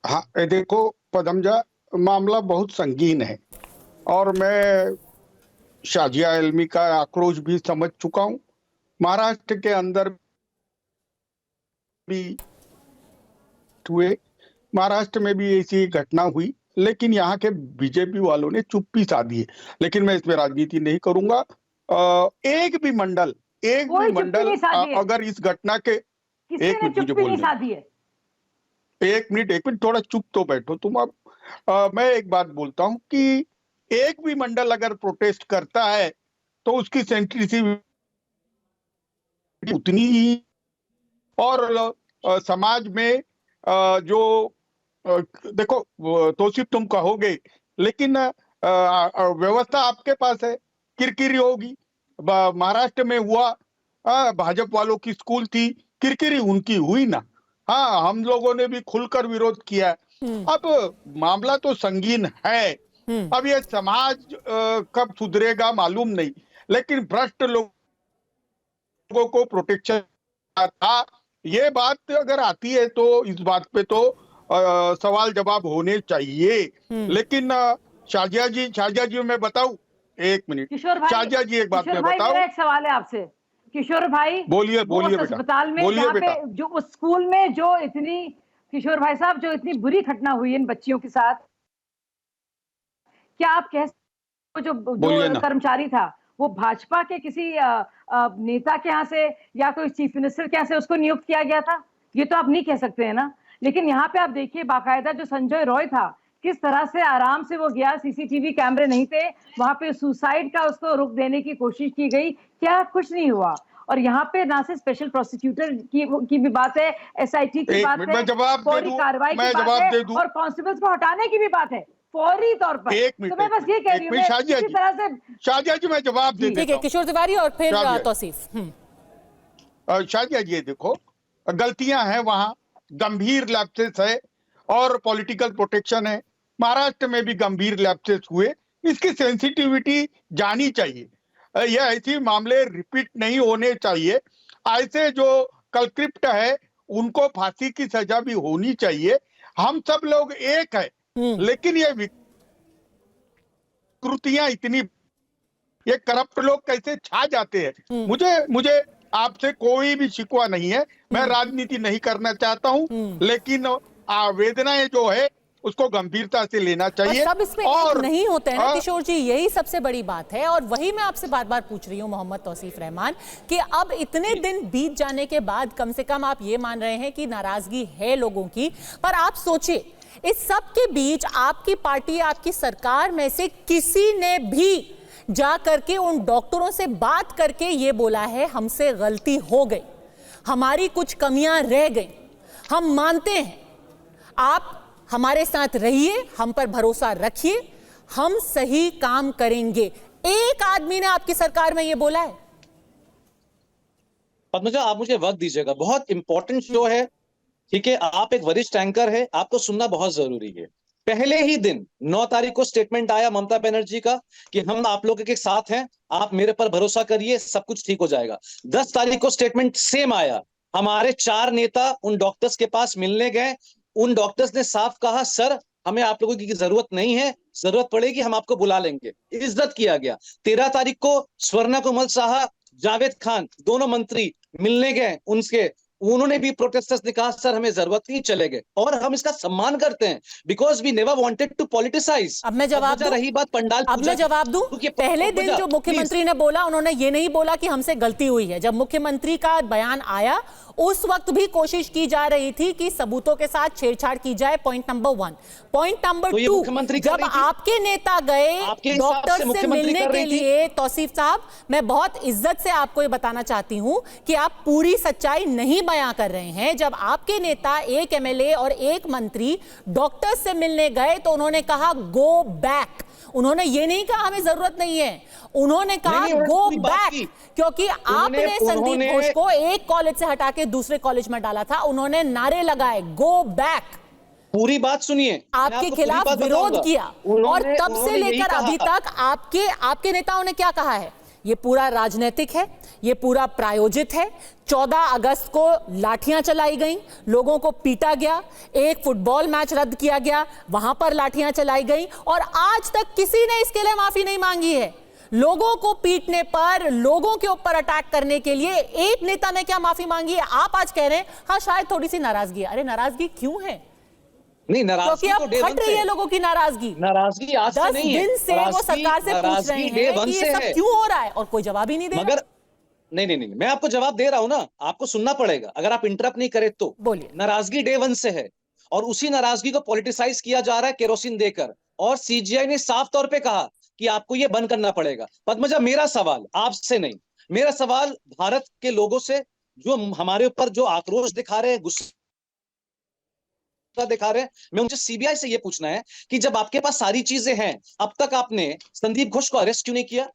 हाँ देखो पदमजा, मामला बहुत संगीन है और मैं शाजिया इल्मी का आक्रोश भी समझ चुका हूं। महाराष्ट्र के अंदर भी हुए, महाराष्ट्र में भी ऐसी घटना हुई, लेकिन यहाँ के बीजेपी वालों ने चुप्पी साधी है। लेकिन मैं इसमें राजनीति नहीं करूंगा। एक भी मंडल अगर इस घटना के एक मिनट थोड़ा चुप तो बैठो तुम। अब मैं एक बात बोलता हूं कि एक भी मंडल अगर प्रोटेस्ट करता है तो उसकी सेंसिटिविटी उतनी ही, और समाज में जो देखो तौसीफ तुम कहोगे, लेकिन व्यवस्था आपके पास है, किरकिरी होगी। महाराष्ट्र में हुआ, भाजपा वालों की स्कूल थी, किरकिरी उनकी हुई ना। हाँ, हम लोगों ने भी खुलकर विरोध किया। अब मामला तो संगीन है। अब ये समाज कब सुधरेगा मालूम नहीं, लेकिन भ्रष्ट लोगों को प्रोटेक्शन था, ये बात अगर आती है तो इस बात पे तो सवाल जवाब होने चाहिए। लेकिन शाजिया जी मैं बताऊं, एक मिनट शाजिया जी, एक बात मैं बताऊं। एक सवाल है आपसे किशोर भाई, बोलिए बेटा, अस्पताल में बोलिए बेटा। जो उस स्कूल में जो इतनी, किशोर भाई साहब, जो इतनी बुरी घटना हुई इन बच्चियों के साथ, क्या आप कह सकते जो कर्मचारी था वो भाजपा के किसी नेता के यहाँ से या कोई चीफ मिनिस्टर के यहाँ से उसको नियुक्त किया गया था? ये तो आप नहीं कह सकते हैं ना। लेकिन यहाँ पे आप देखिए बाकायदा जो संजय रॉय था, किस तरह से आराम से वो गया, सीसीटीवी कैमरे नहीं थे वहां पे, सुसाइड का उसको रुख देने की कोशिश की गई, क्या कुछ नहीं हुआ। और यहाँ पे ना से स्पेशल प्रोसिक्यूटर की भी बात है, एसआईटी की बात है, फौरी कार्रवाई की बात है, और कांस्टेबल्स को हटाने की भी बात है फौरी तौर पर। तो मैं बस ये कह रही हूँ, शाजिया जी मैं जवाब दे देता हूं। किशोर तिवारी और फिर तौसीफ। शाजिया जी देखो, गलतियां हैं वहां, गंभीर लैप्सेस है और पॉलिटिकल प्रोटेक्शन है। महाराष्ट्र में भी गंभीर लैप्सेस हुए, इसकी सेंसिटिविटी जानी चाहिए। यह ऐसे मामले रिपीट नहीं होने चाहिए। ऐसे जो कल्प्रिट है उनको फांसी की सजा भी होनी चाहिए। हम सब लोग एक है, लेकिन ये विकृतियां इतनी, ये करप्ट लोग कैसे छा जाते हैं। मुझे आपसे कोई भी शिकवा नहीं है, मैं राजनीति नहीं करना चाहता हूं, लेकिन वेदनाएं जो है उसको गंभीरता से लेना चाहिए। सब इसमें और नहीं होते हैं ना किशोर जी, यही सबसे बड़ी बात है। और वही मैं आपसे बार बार पूछ रही हूँ मोहम्मद तौसीफ रहमान, कि अब इतने दिन बीत जाने के बाद कम से कम आप ये मान रहे हैं कि नाराजगी है लोगों की, पर आप सोचिए इस सब के बीच आपकी पार्टी, आपकी सरकार में से किसी ने भी जा करके उन डॉक्टरों से बात करके ये बोला है हमसे गलती हो गई, हमारी कुछ कमियां रह गई, हम मानते हैं, आप हमारे साथ रहिए, हम पर भरोसा रखिए, हम सही काम करेंगे। एक आदमी ने आपकी सरकार में ये बोला है? पद्मजा आप मुझे वक्त दीजिएगा, बहुत इंपॉर्टेंट शो है, ठीक है, आप एक वरिष्ठ एंकर है, आपको सुनना बहुत जरूरी है। पहले ही दिन 9 तारीख को स्टेटमेंट आया ममता बनर्जी का कि हम आप लोगों के साथ हैं, आप मेरे पर भरोसा करिए, सब कुछ ठीक हो जाएगा। 10 तारीख को स्टेटमेंट सेम आया, हमारे 4 नेता उन डॉक्टर्स के पास मिलने गए, उन डॉक्टर्स ने साफ कहा सर हमें आप लोगों की जरूरत नहीं है, जरूरत पड़ेगी हम आपको बुला लेंगे, इज्जत किया गया। 13 तारीख को स्वर्णा कोमल शाह, जावेद खान दोनों मंत्री मिलने गए उनके, उन्होंने भी प्रोटेस्टर्स ने कहा सर हमें जरूरत नहीं, चले गए। और हम इसका सम्मान करते हैं because we never wanted to politicise. अब मैं जवाब दूं, रही बात पंडाल, अब मैं जवाब दूं। पहले दिन जो मुख्यमंत्री ने बोला, उन्होंने ये नहीं बोला कि हमसे गलती हुई है। जब मुख्यमंत्री का बयान आया उस वक्त भी कोशिश की जा रही थी कि सबूतों के साथ छेड़छाड़ की जाए, पॉइंट नंबर 1। पॉइंट नंबर 2, जब आपके नेता गए डॉक्टर से मिलने के लिए, तौसीफ साहब मैं बहुत इज्जत से आपको ये बताना चाहती हूं कि आप पूरी सच्चाई नहीं बयां कर रहे हैं। जब आपके नेता, एक एमएलए और एक मंत्री डॉक्टर से मिलने गए तो उन्होंने कहा गो बैक। उन्होंने ये नहीं कहा हमें जरूरत नहीं है, उन्होंने कहा गो बैक, क्योंकि आपने संदीप घोष को एक कॉलेज से हटा के दूसरे कॉलेज में डाला था। उन्होंने नारे लगाए गो बैक, पूरी बात सुनिए, आपके खिलाफ विरोध किया, और तब से लेकर अभी तक आपके नेताओं ने क्या कहा है? ये पूरा राजनीतिक है, ये पूरा प्रायोजित है। 14 अगस्त को लाठियां चलाई गई, लोगों को पीटा गया, एक फुटबॉल मैच रद्द किया गया, वहां पर लाठियां चलाई गई, और आज तक किसी ने इसके लिए माफी नहीं मांगी है। लोगों को पीटने पर, लोगों के ऊपर अटैक करने के लिए एक नेता ने क्या माफी मांगी है? आप आज कह रहे हैं हाँ शायद थोड़ी सी नाराजगी। अरे नाराजगी क्यों है? नहीं, नाराजगी तो फट रही है लोगों की नाराजगी। नाराजगी आज से नहीं है, 10 दिन से वो सरकार से पूछ रहे हैं कि ये सब क्यों हो रहा है, और कोई जवाब ही नहीं दे रहा। मगर नहीं, मैं आपको जवाब दे रहा हूं ना, आपको सुनना पड़ेगा, अगर आप इंटरप्ट नहीं करे तो। बोलिए। नाराजगी डे 1 से है, और उसी नाराजगी को पॉलिटिसाइज किया जा रहा है केरोसिन देकर, और सीजीआई ने साफ तौर पे कहा कि आपको ये बंद करना पड़ेगा। पद्मजा, मेरा सवाल आपसे नहीं, मेरा सवाल भारत के लोगों से जो हमारे ऊपर जो आक्रोश दिखा रहे हैं, गुस्सा दिखा रहे हैं, मैं उनसे सीबीआई से ये पूछना है कि जब आपके पास सारी चीजें हैं, अब तक आपने संदीप घोष को अरेस्ट क्यों नहीं किया?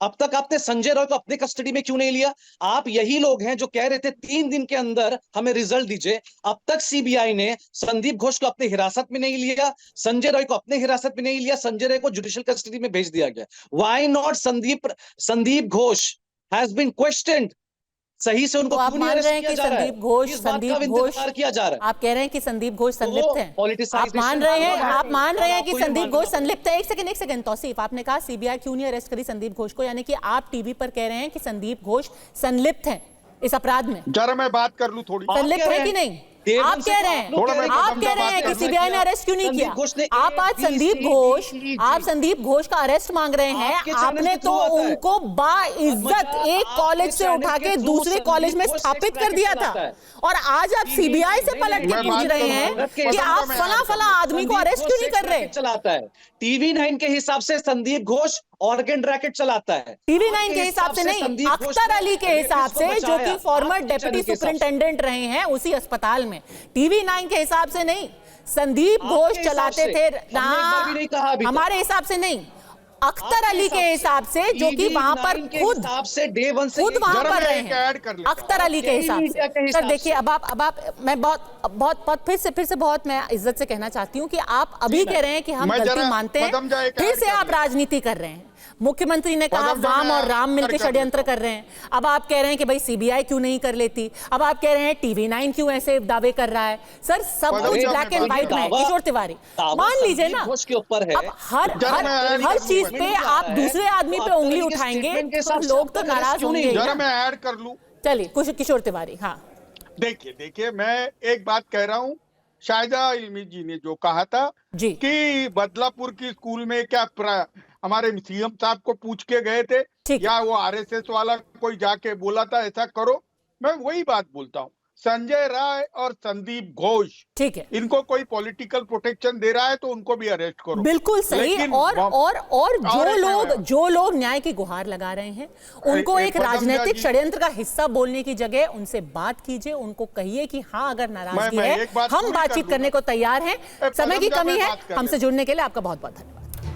अब तक आपने संजय रॉय को अपने कस्टडी में क्यों नहीं लिया? आप यही लोग हैं जो कह रहे थे 3 दिन के अंदर हमें रिजल्ट दीजिए। अब तक सीबीआई ने संदीप घोष को अपनी हिरासत में नहीं लिया, संजय रॉय को अपने हिरासत में नहीं लिया, संजय रॉय को जुडिशियल कस्टडी में भेज दिया गया। Why not Sandeep Ghosh has been questioned? सही से उनको आप मान रहे हैं कि संदीप घोष किया जा रहा है? आप कह रहे हैं कि संदीप घोष संलिप्त हैं? आप मान रहे हैं कि संदीप घोष संलिप्त है? एक सेकंड तौसीफ, आपने कहा सीबीआई क्यों नहीं अरेस्ट करी संदीप घोष को, यानी कि आप टीवी पर कह रहे हैं कि संदीप घोष संलिप्त हैं इस अपराध में? जरा मैं बात कर लूं थोड़ी। संलिप्त है कि नहीं? आप कह रहे हैं कि सीबीआई ने अरेस्ट क्यों नहीं किया? आप आज संदीप घोष का अरेस्ट मांग रहे हैं। आपने तो उनको बाइज्जत एक कॉलेज से उठा के दूसरे कॉलेज में स्थापित कर दिया था, और आज आप सीबीआई से पलट के पूछ रहे हैं कि आप फला आदमी को अरेस्ट क्यों नहीं कर रहे? चलाता है TV9 के हिसाब से संदीप घोष ऑर्गन रैकेट चलाता है। TV9 के हिसाब से नहीं, अख्तर अली के हिसाब से, जो कि फॉर्मर डेप्यूटी सुपरिंटेंडेंट रहे हैं उसी अस्पताल में। TV9 के हिसाब से नहीं, संदीप घोष चलाते थे। हमारे हिसाब से नहीं, अख्तर अली के हिसाब से, जो कि वहां पर खुद वहां पर रहे हैं, अख्तर अली के हिसाब से। सर देखिए, अब आप मैं बहुत फिर से बहुत मैं इज्जत से कहना चाहती हूँ कि आप अभी कह रहे हैं कि हम गलती मानते हैं, फिर से आप राजनीति कर रहे हैं। मुख्यमंत्री ने कहा वाम और राम मिलकर षड्यंत्र कर रहे हैं। अब आप कह रहे हैं कि भाई सीबीआई क्यों नहीं कर लेती? अब आप कह रहे हैं TV9 क्यों ऐसे दावे कर रहा है? सर सब कुछ ब्लैक एंड व्हाइट में। किशोर तिवारी, मान लीजिए ना, अब हर चीज पे आप दूसरे आदमी पे उंगली उठाएंगे तो लोग तो नाराज होंगे। जरा मैं ऐड कर लूं। चलिए किशोर तिवारी। हाँ देखिए मैं एक बात कह रहा हूँ, शाहिदा इल्मी जी ने जो कहा था कि बदलापुर की स्कूल में क्या हमारे सीएम साहब को पूछ के गए थे, या वो आरएसएस वाला कोई जाके बोला था ऐसा करो? मैं वही बात बोलता हूँ, संजय राय और संदीप घोष, ठीक है, इनको कोई पॉलिटिकल प्रोटेक्शन दे रहा है तो उनको भी अरेस्ट करो। बिल्कुल सही। और जो लोग न्याय की गुहार लगा रहे हैं उनको एक राजनीतिक षड्यंत्र का हिस्सा बोलने की जगह उनसे बात कीजिए, उनको कहिए कि हाँ अगर नाराजगी है हम बातचीत करने को तैयार हैं। समय की कमी है, हमसे जुड़ने के लिए आपका बहुत बहुत धन्यवाद।